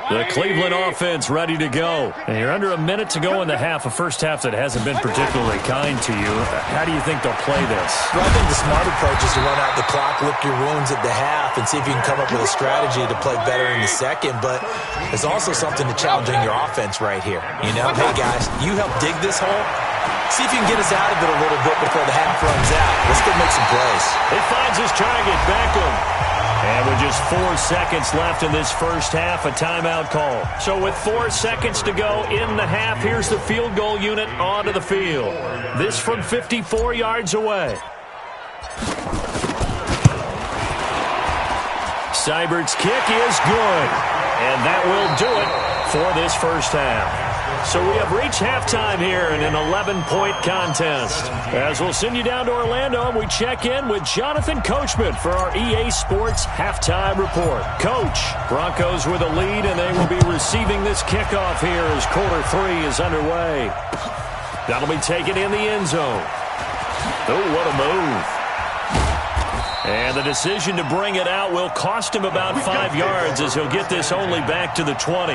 The Cleveland offense ready to go. And you're under a minute to go in the half, a first half that hasn't been particularly kind to you. How do you think they'll play this? Well, I think the smart approach is to run out the clock, lick your wounds at the half, and see if you can come up with a strategy to play better in the second. But there's also something to challenging your offense right here. You know, hey, guys, you help dig this hole. See if you can get us out of it a little bit before the half runs out. Let's go make some plays. He finds his target, Beckham. And with just 4 seconds left in this first half, a timeout call. So with 4 seconds to go in the half, here's the field goal unit onto the field. This from 54 yards away. Seibert's kick is good. And that will do it for this first half. So we have reached halftime here in an 11-point contest. As we'll send you down to Orlando, and we check in with Jonathan Coachman for our EA Sports Halftime Report. Coach, Broncos with a lead, and they will be receiving this kickoff here as quarter 3 is underway. That'll be taken in the end zone. Oh, what a move. And the decision to bring it out will cost him about 5 yards as he'll get this only back to the 20.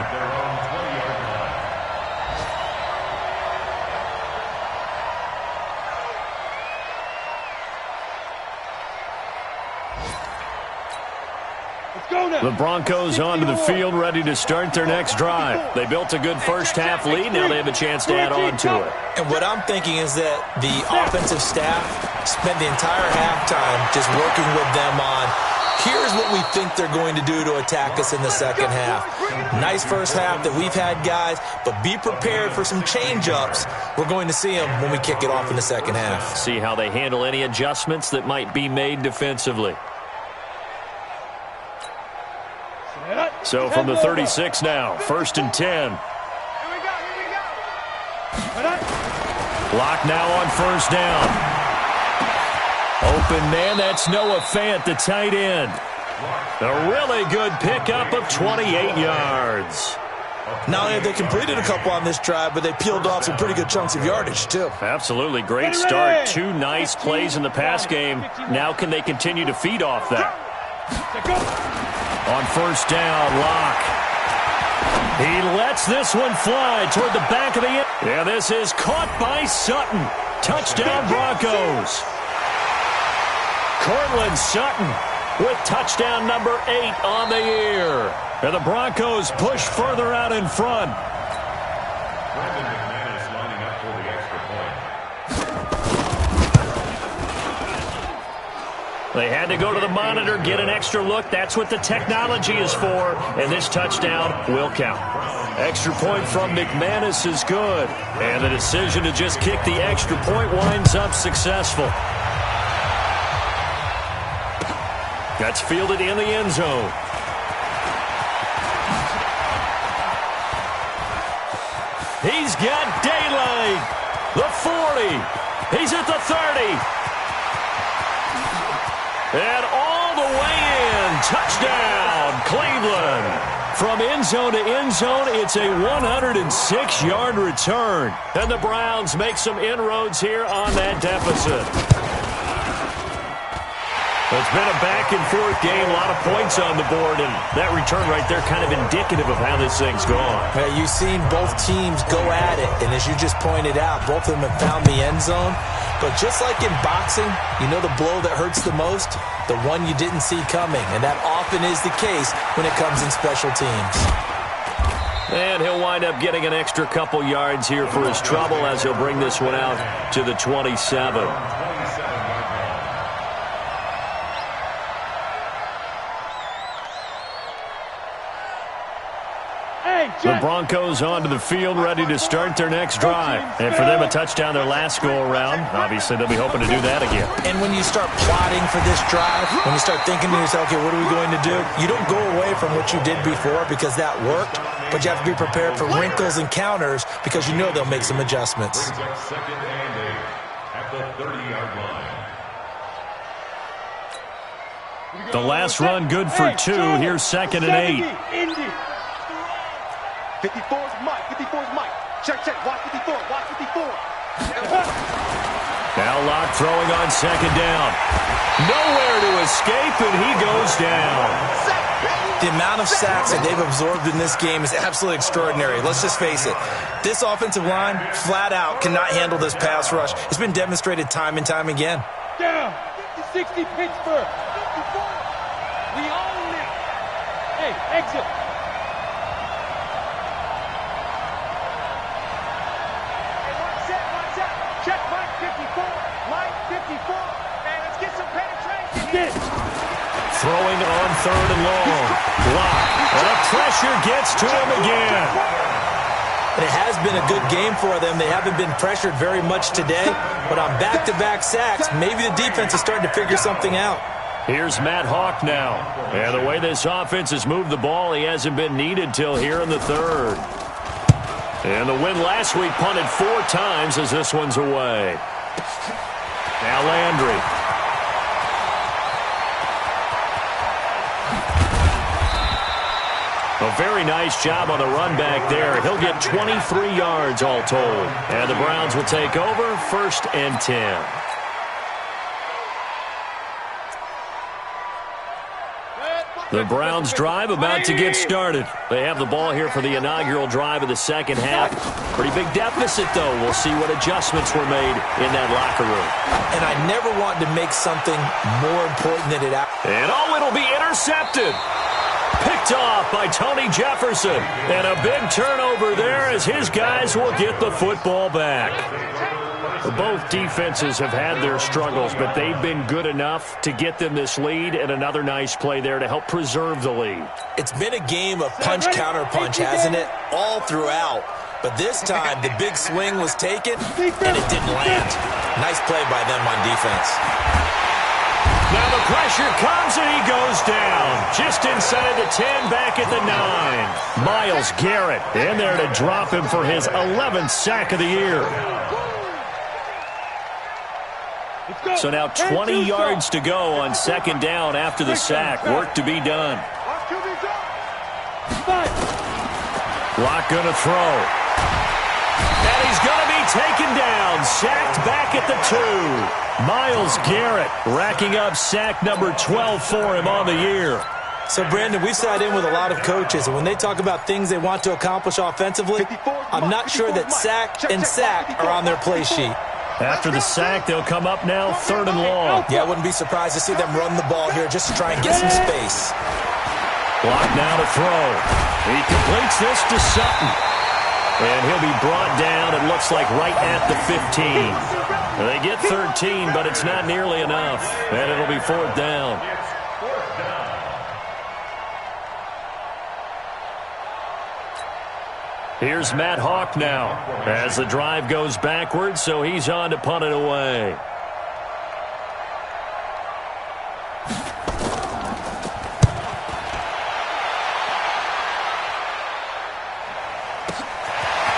The Broncos onto the field, ready to start their next drive. They built a good first-half lead. Now they have a chance to add on to it. And what I'm thinking is that the offensive staff spent the entire halftime just working with them on, here's what we think they're going to do to attack us in the second half. Nice first half that we've had, guys, but be prepared for some change-ups. We're going to see them when we kick it off in the second half. See how they handle any adjustments that might be made defensively. So from the 36 now, 1st and 10. Lock now on 1st down. Open man, that's Noah Fant, the tight end. A really good pickup of 28 yards. Not only have they completed a couple on this drive, but they peeled off some pretty good chunks of yardage, too. Absolutely. Great start. 2 nice plays in the pass game. Now can they continue to feed off that? On 1st down, Locke. He lets this one fly toward the back of the end. Yeah, this is caught by Sutton. Touchdown, Broncos. Cortland Sutton with touchdown number 8 on the year. And the Broncos push further out in front. Lining up for the extra point. They had to go to the monitor, get an extra look. That's what the technology is for. And this touchdown will count. Extra point from McManus is good. And the decision to just kick the extra point winds up successful. That's fielded in the end zone. He's got daylight. The 40. He's at the 30. And all the way in. Touchdown, Cleveland. From end zone to end zone, it's a 106-yard return. And the Browns make some inroads here on that deficit. It's been a back-and-forth game, a lot of points on the board, and that return right there kind of indicative of how this thing's gone. Yeah, you've seen both teams go at it, and as you just pointed out, both of them have found the end zone. But just like in boxing, you know the blow that hurts the most? The one you didn't see coming, and that often is the case when it comes in special teams. And he'll wind up getting an extra couple yards here for his trouble as he'll bring this one out to the 27. The Broncos onto the field, ready to start their next drive. And for them, a touchdown their last go-around. Obviously, they'll be hoping to do that again. And when you start plotting for this drive, when you start thinking to yourself, okay, what are we going to do? You don't go away from what you did before because that worked, but you have to be prepared for wrinkles and counters because you know they'll make some adjustments. Brings up 2nd and 8 at the 30-yard line. The last run good for 2. Here's 2nd and 8. 54's Mike. 54's Mike. Check. Watch 54. Watch 54. Now Locke throwing on 2nd down. Nowhere to escape, and he goes down. The amount of sacks that they've absorbed in this game is absolutely extraordinary. Let's just face it. This offensive line, flat out, cannot handle this pass rush. It's been demonstrated time and time again. Down. 60 Pittsburgh. 54. We own it. Hey, exit. Check Mike 54, Mike 54, and let's get some penetration. Throwing on 3rd and long. Block. And the pressure gets to him again. And it has been a good game for them. They haven't been pressured very much today, but on back-to-back sacks, maybe the defense is starting to figure something out. Here's Matt Hawk now. And the way this offense has moved the ball, he hasn't been needed till here in the 3rd. And the win last week punted 4 times as this one's away. Now Landry. A very nice job on the run back there. He'll get 23 yards all told. And the Browns will take over 1st and 10. The Browns drive about to get started. They have the ball here for the inaugural drive of the second half. Pretty big deficit, though. We'll see what adjustments were made in that locker room. And I never want to make something more important than it is. And it'll be intercepted. Picked off by Tony Jefferson. And a big turnover there as his guys will get the football back. Both defenses have had their struggles, but they've been good enough to get them this lead, and another nice play there to help preserve the lead. It's been a game of punch-counter-punch, hasn't it? All throughout. But this time, the big swing was taken, and it didn't land. Nice play by them on defense. Now the pressure comes, and he goes down. Just inside the 10, back at the 9. Myles Garrett in there to drop him for his 11th sack of the year. So now 20 yards to go on 2nd down after the sack. Work to be done. Locke going to throw. And he's going to be taken down. Sacked back at the 2. Myles Garrett racking up sack number 12 for him on the year. So, Brandon, we've sat in with a lot of coaches, and when they talk about things they want to accomplish offensively, I'm not sure that sack and sack are on their play sheet. After the sack, they'll come up now 3rd and long. Yeah, I wouldn't be surprised to see them run the ball here just to try and get some space. Clock now to throw. He completes this to Sutton. And he'll be brought down, it looks like, right at the 15. They get 13, but it's not nearly enough. And it'll be 4th down. Here's Matt Hawk now as the drive goes backwards, so he's on to punt it away.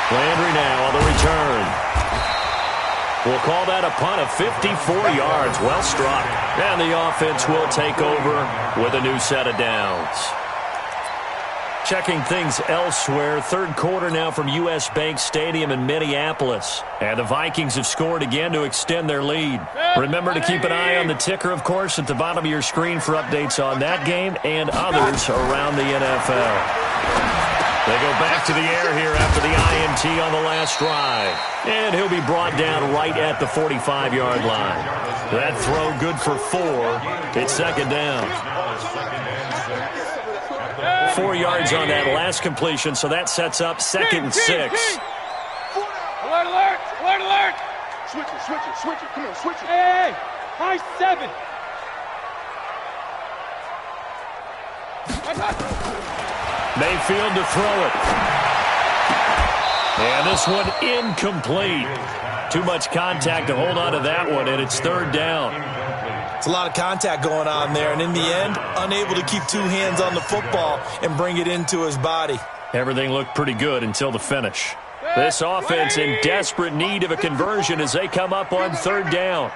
Landry now on the return. We'll call that a punt of 54 yards. Well struck. And the offense will take over with a new set of downs. Checking things elsewhere, 3rd quarter now from U.S. Bank Stadium in Minneapolis. And the Vikings have scored again to extend their lead. Remember to keep an eye on the ticker, of course, at the bottom of your screen for updates on that game and others around the NFL. They go back to the air here after the INT on the last drive. And he'll be brought down right at the 45-yard line. That throw good for 4. It's 2nd down. 4 yards on that last completion, so that sets up 2nd and 6. Alert, alert, alert, alert. Switch it, switch it, switch it. Come on, switch it. Hey, high 7. Mayfield to throw it. And this one incomplete. Too much contact to hold on to that one, and it's 3rd down. It's a lot of contact going on there, and in the end, unable to keep 2 hands on the football and bring it into his body. Everything looked pretty good until the finish. This offense in desperate need of a conversion as they come up on 3rd down.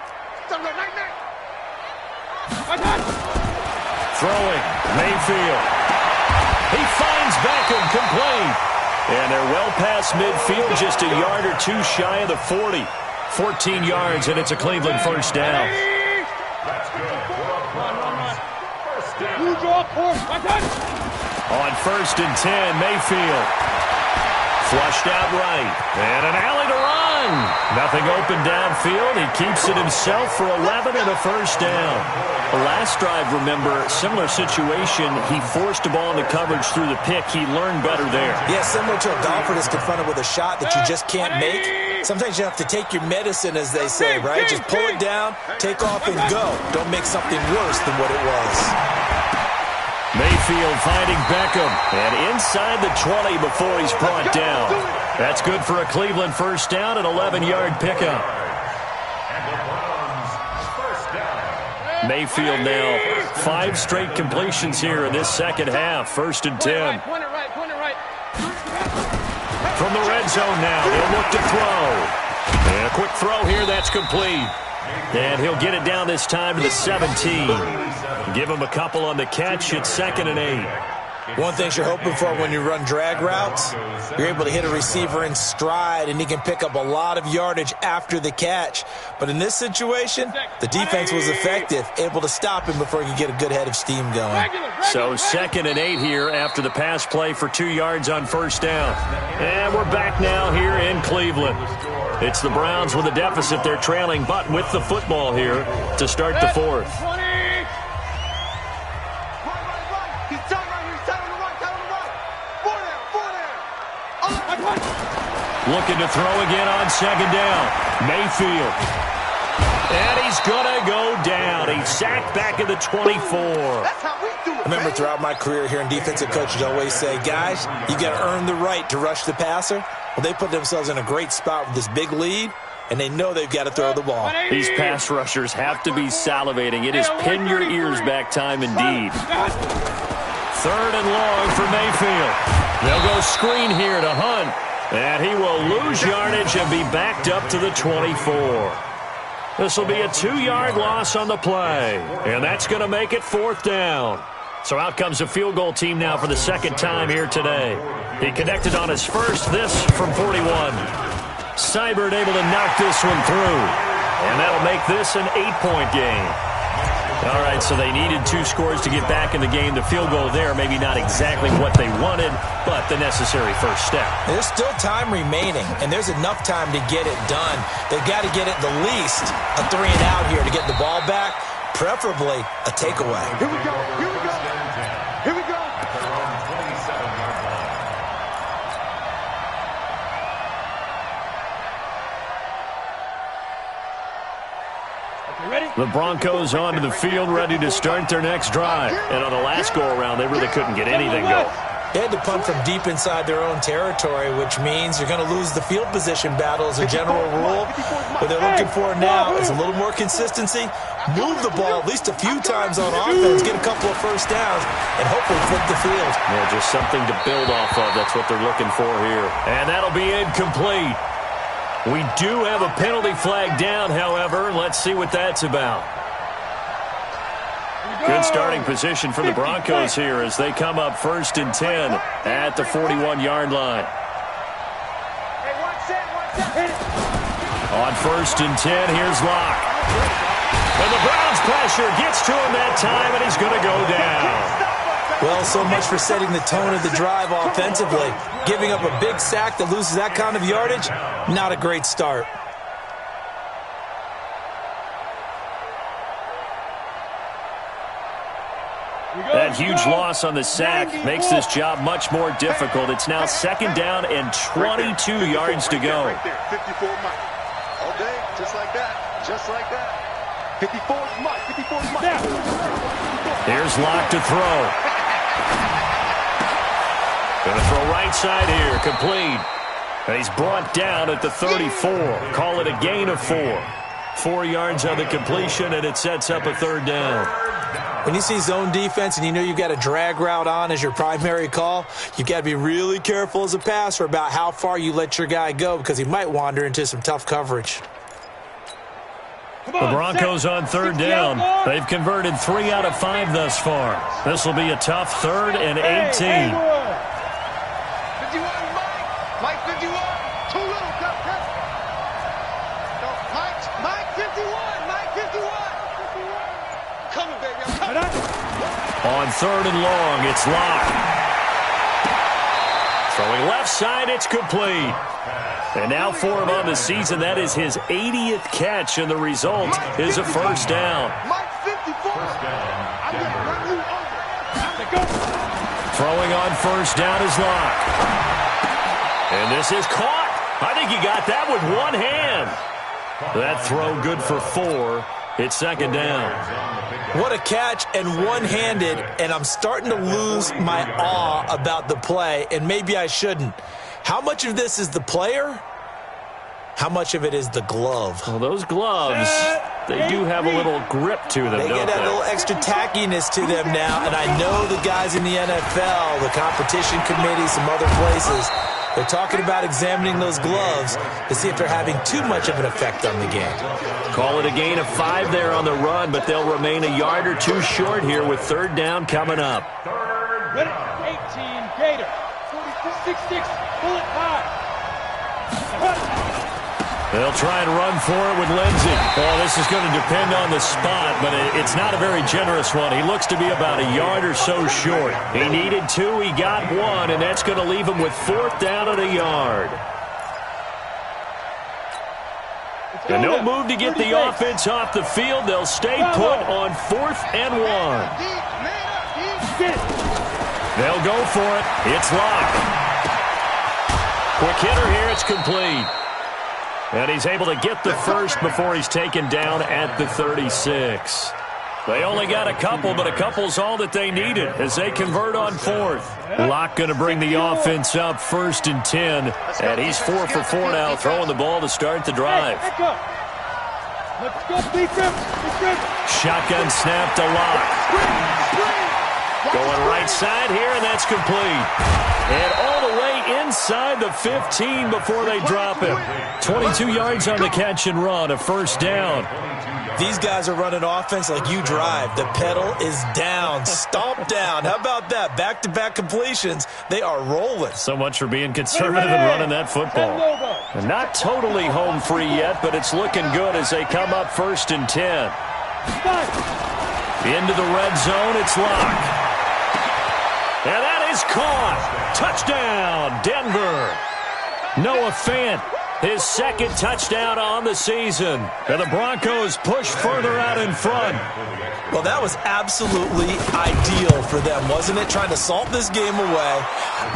Throwing, Mayfield. He finds Beckham complete. And they're well past midfield, just a yard or 2 shy of the 40. 14 yards, and it's a Cleveland 1st down. On 1st and 10, Mayfield. Flushed out right. And an alley to run. Nothing open downfield. He keeps it himself for 11 and a 1st down. The last drive, remember, similar situation. He forced the ball into coverage through the pick. He learned better there. Yeah, similar to a golfer that's confronted with a shot that you just can't make. Sometimes you have to take your medicine, as they say, right? Just pull it down, take off, and go. Don't make something worse than what it was. Mayfield finding Beckham. And inside the 20 before he's brought down. That's good for a Cleveland 1st down, an 11-yard pickup. Mayfield now 5 straight completions here in this 2nd half. 1st and 10. From the red zone now, they'll look to throw. And a quick throw here, that's complete. And he'll get it down this time to the 17. Give him a couple on the catch. It's 2nd and 8. One thing you're hoping for when you run drag routes, you're able to hit a receiver in stride, and he can pick up a lot of yardage after the catch. But in this situation, the defense was effective, able to stop him before he could get a good head of steam going. So 2nd and 8 here after the pass play for 2 yards on 1st down. And we're back now here in Cleveland. It's the Browns with a deficit. They're trailing, but with the football here to start the 4th. Looking to throw again on 2nd down. Mayfield. And he's going to go down. He's sacked back at the 24. I remember throughout my career here in defensive coaches always say, guys, you got to earn the right to rush the passer. Well, they put themselves in a great spot with this big lead, and they know they've got to throw the ball. These pass rushers have to be salivating. It is pin your ears back time indeed. 3rd and long for Mayfield. They'll go screen here to Hunt. And he will lose yardage and be backed up to the 24. This will be a 2-yard loss on the play. And that's going to make it 4th down. So out comes a field goal team now for the 2nd time here today. He connected on his first, this from 41. Seibert able to knock this one through. And that'll make this an 8-point game. All right, so they needed 2 scores to get back in the game. The field goal there, maybe not exactly what they wanted, but the necessary first step. There's still time remaining, and there's enough time to get it done. They've got to get at the least a 3-and-out here to get the ball back, preferably a takeaway. Here we go. Here we go. Here we go. The Broncos onto the field, ready to start their next drive. And on the last go-around, they really couldn't get anything going. They had to punt from deep inside their own territory, which means you're going to lose the field position battle as a general rule. What they're looking for now is a little more consistency, move the ball at least a few times on offense, get a couple of first downs, and hopefully flip the field. Yeah, just something to build off of. That's what they're looking for here. And that'll be incomplete. We do have a penalty flag down, however. Let's see what that's about. Good starting position for the Broncos here as they come up 1st and 10 at the 41-yard line. On 1st and 10, here's Locke. And the Browns pressure gets to him that time, and he's going to go down. Well, so much for setting the tone of the drive offensively. Giving up a big sack that loses that kind of yardage, not a great start. That huge loss on the sack makes this job much more difficult. It's now 2nd down and 22 yards to go. Right there, 54 Mike. All day, just like that. Just like that. 54 Mike. 54 Mike. Here's Locke to throw. Going to throw right side here, complete. And he's brought down at the 34. Call it a gain of 4. 4 yards on the completion, and it sets up a 3rd down. When you see zone defense and you know you've got a drag route on as your primary call, you've got to be really careful as a passer about how far you let your guy go because he might wander into some tough coverage. The Broncos on 3rd down. They've converted 3 out of 5 thus far. This will be a tough 3rd and 18. 51, Mike 51. Too little, no, Mike 51. Mike 51. Coming, baby, I'm coming. On 3rd and long, it's Locke. Throwing left side, it's complete. And now for him on the season, that is his 80th catch, and the result is a 1st down. Mike 54. I'm going to run you over. Throwing on 1st down is Locke. And this is caught. I think he got that with one hand. That throw good for 4. It's 2nd down. What a catch, and one-handed, and I'm starting to lose my awe about the play, and maybe I shouldn't. How much of this is the player? How much of it is the glove? Well, those gloves, they do have a little grip to them, They don't get that little extra tackiness to them now, and I know the guys in the NFL, the competition committee, some other places, they're talking about examining those gloves to see if they're having too much of an effect on the game. Call it a gain of 5 there on the run, but they'll remain a yard or 2 short here with 3rd down coming up. Ready? 18 Gator. 46, bullet high. They'll try and run for it with Lindsey. Well, this is going to depend on the spot, but it's not a very generous one. He looks to be about a yard or so short. He needed 2, he got 1, and that's going to leave him with 4th down and a yard. And no move to get the offense off the field. They'll stay put on 4th and 1. They'll go for it. It's Locke. Quick hitter here. It's complete. And he's able to get the first before he's taken down at the 36. They only got a couple, but a couple's all that they needed as they convert on 4th. Locke going to bring the offense up 1st and 10. And he's 4 for 4 now, throwing the ball to start the drive. Shotgun snap to Locke. Going right side here, and that's complete. And all the way inside the 15 before they drop him. 22 yards on the catch and run, a 1st down. These guys are running offense like you drive. The pedal is down, stomp down. How about that? Back-to-back completions. They are rolling. So much for being conservative and running that football. And not totally home free yet, but it's looking good as they come up 1st and 10. Into the red zone, it's Locke. And that is caught. Touchdown, Denver. Noah Fant, his second touchdown on the season. And the Broncos push further out in front. Well, that was absolutely ideal for them, wasn't it? Trying to salt this game away.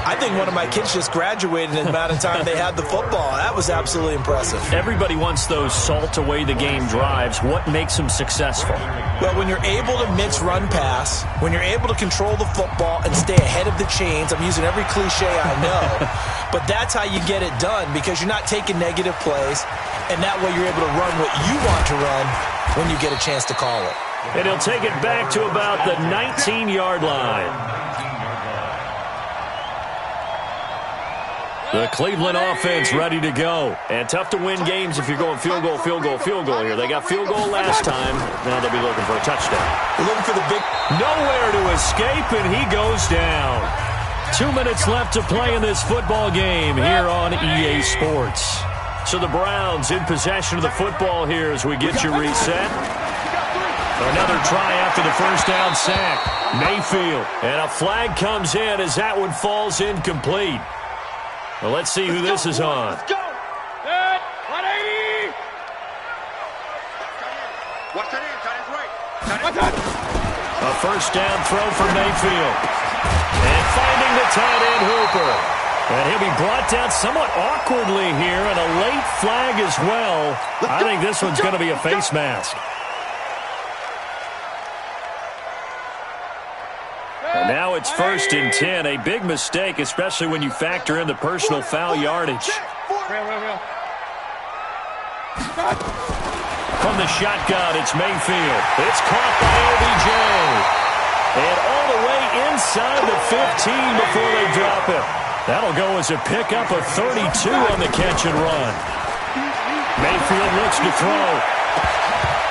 I think one of my kids just graduated in the amount of time they had the football. That was absolutely impressive. Everybody wants those salt away the game drives. What makes them successful? Well, when you're able to mix run pass, when you're able to control the football and stay ahead of the chains, I'm using every cliche I know, but that's how you get it done because you're not taking negative plays, and that way you're able to run what you want to run when you get a chance to call it. And he'll take it back to about the 19-yard line. The Cleveland offense ready to go. And tough to win games if you're going field goal, field goal, field goal here. They got field goal last time. Now they'll be looking for a touchdown. They're looking for the big... Nowhere to escape, and he goes down. 2 minutes left to play in this football game here on EA Sports. So the Browns in possession of the football here as we get you reset. Another try after the first down sack. Mayfield. And a flag comes in as that one falls incomplete. Well, let's see who this is on. Let's go. 180. Watch that in. Tight end right. A first down throw for Mayfield. And finding the tight end Hooper. And he'll be brought down somewhat awkwardly here, and a late flag as well. I think this one's going to be a face mask. And now it's 1st and 10. A big mistake, especially when you factor in the personal foul yardage. From the shotgun, it's Mayfield. It's caught by OBJ. And all the way inside the 15 before they drop it. That'll go as a pickup of 32 on the catch and run. Mayfield looks to throw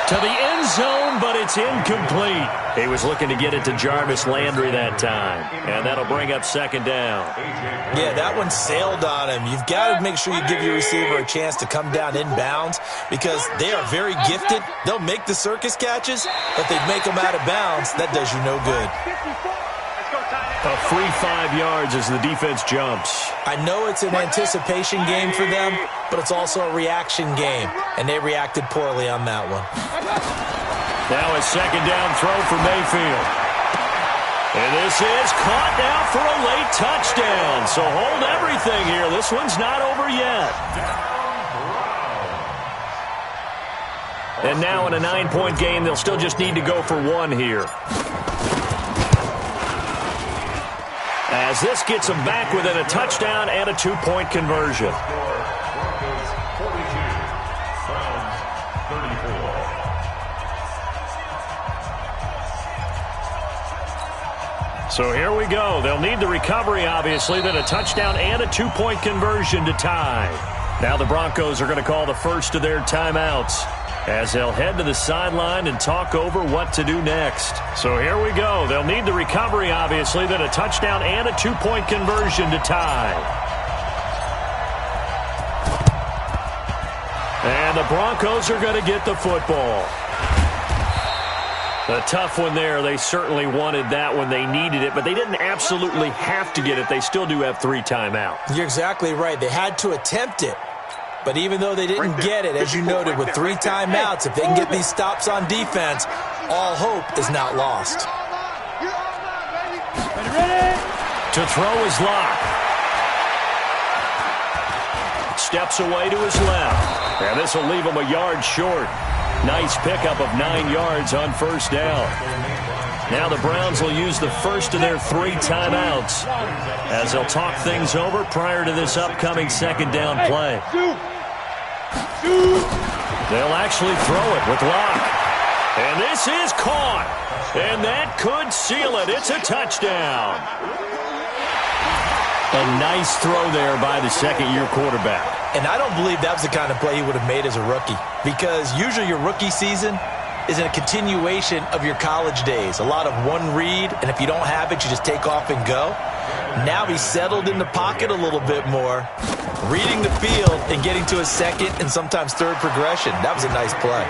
to the end zone, but it's incomplete. He was looking to get it to Jarvis Landry that time, and that'll bring up 2nd down. Yeah, that one sailed on him. You've got to make sure you give your receiver a chance to come down inbounds because they are very gifted. They'll make the circus catches, but they make them out of bounds. That does you no good. A free 5 yards as the defense jumps. I know it's an anticipation game for them, but it's also a reaction game, and they reacted poorly on that one. Now a 2nd down throw for Mayfield. And this is caught now for a late touchdown. So hold everything here. This one's not over yet. And now in a 9-point game, they'll still just need to go for 1 here. As this gets them back within a touchdown and a 2-point conversion. So here we go. They'll need the recovery, obviously, then a touchdown and a 2-point conversion to tie. Now the Broncos are going to call the first of their timeouts as they'll head to the sideline and talk over what to do next. So here we go. They'll need the recovery, obviously, then a touchdown and a 2-point conversion to tie. And the Broncos are going to get the football. A tough one there. They certainly wanted that when they needed it, but they didn't absolutely have to get it. They still do have 3 timeouts. You're exactly right. They had to attempt it. But even though they didn't get it, as you noted, with 3 timeouts, if they can get these stops on defense, all hope is not lost. To throw is Locke. Steps away to his left. And this will leave him a yard short. Nice pickup of 9 yards on 1st down. Now the Browns will use the first of their 3 timeouts as they'll talk things over prior to this upcoming 2nd down play. They'll actually throw it with Locke. And this is caught. And that could seal it. It's a touchdown. A nice throw there by the second-year quarterback. And I don't believe that was the kind of play he would have made as a rookie, because usually your rookie season is a continuation of your college days. A lot of one read, and if you don't have it, you just take off and go. Now he's settled in the pocket a little bit more, reading the field and getting to his second and sometimes third progression. That was a nice play.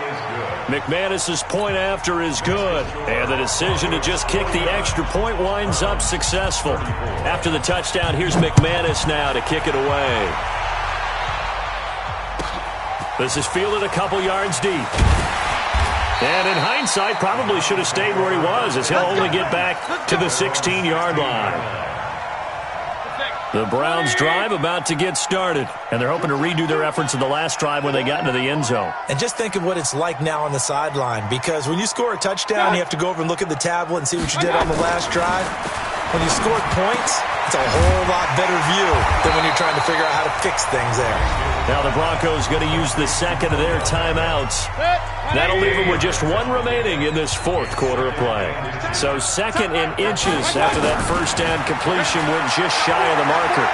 McManus's point after is good, and the decision to just kick the extra point winds up successful. After the touchdown, here's McManus now to kick it away. This is fielded a couple yards deep. And in hindsight, probably should have stayed where he was, as he'll only get back to the 16-yard line. The Browns drive about to get started, and they're hoping to redo their efforts in the last drive when they got into the end zone. And just think of what it's like now on the sideline, because when you score a touchdown, you have to go over and look at the tablet and see what you did on the last drive. When you scored points, it's a whole lot better view than when you're trying to figure out how to fix things there. Now the Broncos going to use the second of their timeouts. That'll leave them with just one remaining in this fourth quarter of play. So second in inches after that first down completion went just shy of the marker.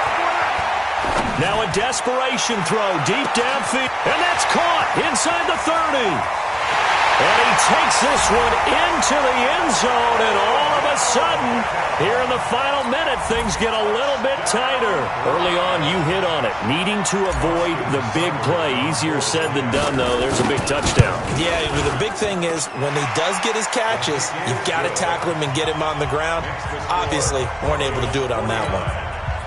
Now a desperation throw deep downfield, and that's caught inside the 30. And he takes this one into the end zone, and all of a sudden, here in the final minute, things get a little bit tighter. Early on, you hit on it, needing to avoid the big play. Easier said than done, though. There's a big touchdown. Yeah, but the big thing is when he does get his catches, you've got to tackle him and get him on the ground. Obviously, weren't able to do it on that one.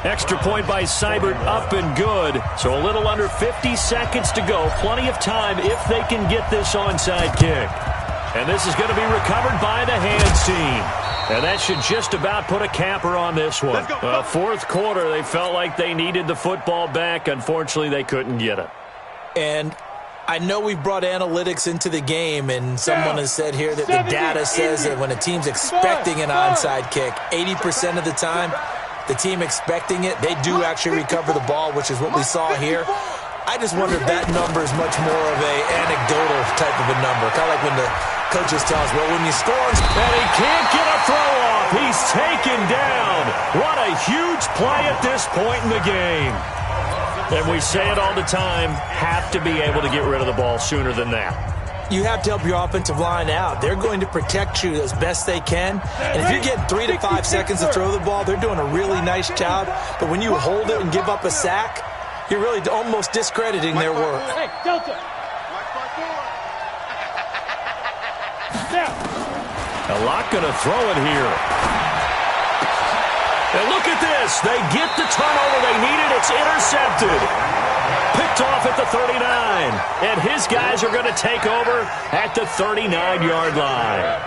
Extra point by Seibert, up and good. So a little under 50 seconds to go. Plenty of time if they can get this onside kick. And this is going to be recovered by the hands team. And that should just about put a capper on this one. Fourth quarter, they felt like they needed the football back. Unfortunately, they couldn't get it. And I know we've brought analytics into the game, and someone has said here that the data says that when a team's expecting an onside kick, 80% of the time, the team expecting it, they do actually recover the ball, which is what we saw here. I just wonder if that number is much more of a anecdotal type of a number. Kind of like when the coaches tell us, well, when you score, and he can't get a throw off. He's taken down. What a huge play at this point in the game. And we say it all the time, have to be able to get rid of the ball sooner than that. You have to help your offensive line out. They're going to protect you as best they can. And if you're getting 3 to 5 seconds to throw the ball, they're doing a really nice job. But when you hold it and give up a sack, you're really almost discrediting their work. Hey, Delta. A lot going to throw it here. And look at this. They get the turnover they needed. It's intercepted. Picked off at the 39. And his guys are going to take over at the 39-yard line.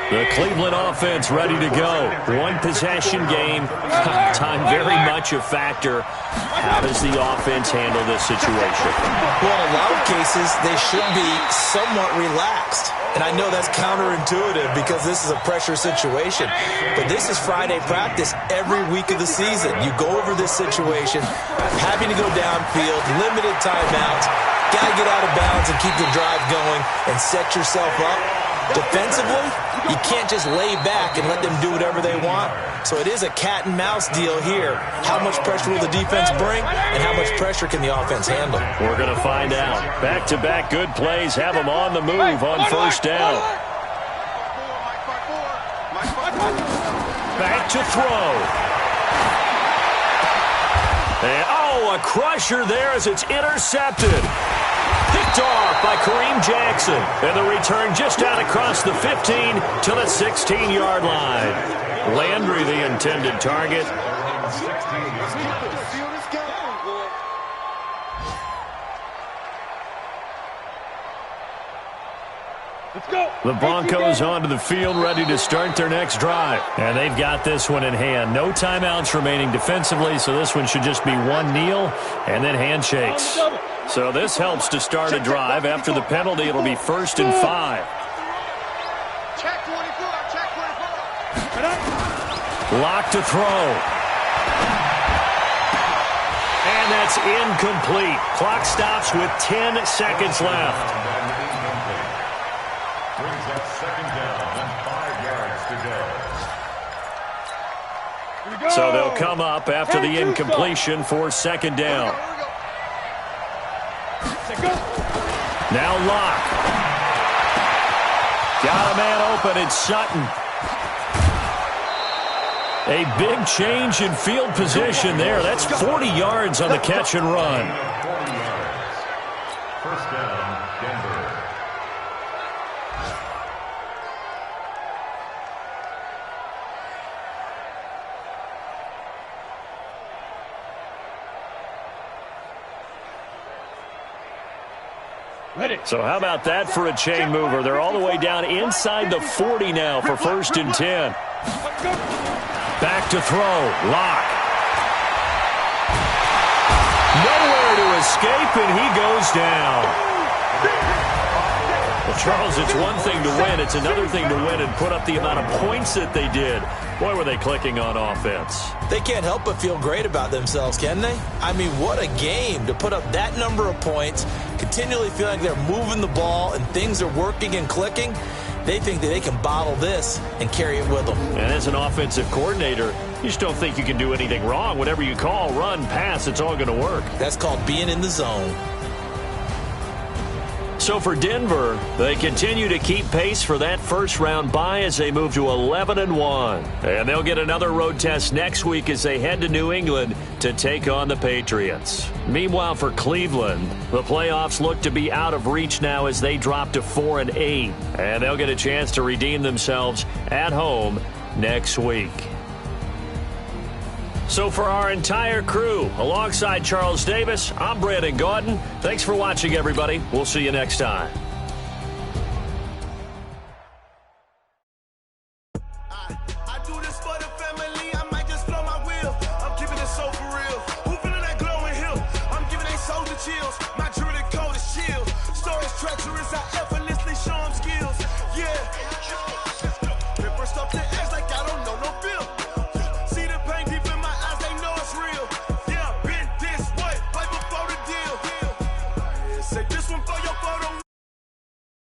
The Cleveland offense ready to go. One possession game. Time very much a factor. How does the offense handle this situation? Well, in a lot of cases, they should be somewhat relaxed. And I know that's counterintuitive because this is a pressure situation. But this is Friday practice every week of the season. You go over this situation, having to go downfield, limited timeouts, got to get out of bounds and keep the drive going and set yourself up. Defensively, you can't just lay back and let them do whatever they want. So it is a cat and mouse deal here. How much pressure will the defense bring, and how much pressure can the offense handle? We're going to find out. Back-to-back good plays have them on the move on first down. Back to throw. And, a crusher there as it's intercepted. Picked off by Kareem Jackson. And the return just out across the 15 to the 16-yard line. Landry, the intended target. The Broncos onto the field, ready to start their next drive. And they've got this one in hand. No timeouts remaining defensively, so this one should just be one kneel and then handshakes. So this helps to start a drive. After the penalty, it'll be 1st and 5. Check 24, check 24. Lock to throw. And that's incomplete. Clock stops with 10 seconds left. Brings up second down and 5 yards to go. So they'll come up after the incompletion for second down. Now Locke. Got a man open. It's Sutton. A big change in field position there. That's 40 yards on the catch and run. 40 yards. First down, Denver. So how about that for a chain mover? They're all the way down inside the 40 now for 1st and 10. Back to throw. Lock. Nowhere to escape, and he goes down. Well, Charles, it's one thing to win. It's another thing to win and put up the amount of points that they did. Boy, were they clicking on offense. They can't help but feel great about themselves, can they? I mean, what a game to put up that number of points, continually feeling like they're moving the ball and things are working and clicking. They think that they can bottle this and carry it with them. And as an offensive coordinator, you just don't think you can do anything wrong. Whatever you call, run, pass, it's all going to work. That's called being in the zone. So for Denver, they continue to keep pace for that first-round bye as they move to 11-1. And they'll get another road test next week as they head to New England to take on the Patriots. Meanwhile, for Cleveland, the playoffs look to be out of reach now as they drop to 4-8. And they'll get a chance to redeem themselves at home next week. So for our entire crew, alongside Charles Davis, I'm Brandon Gaudin. Thanks for watching, everybody. We'll see you next time.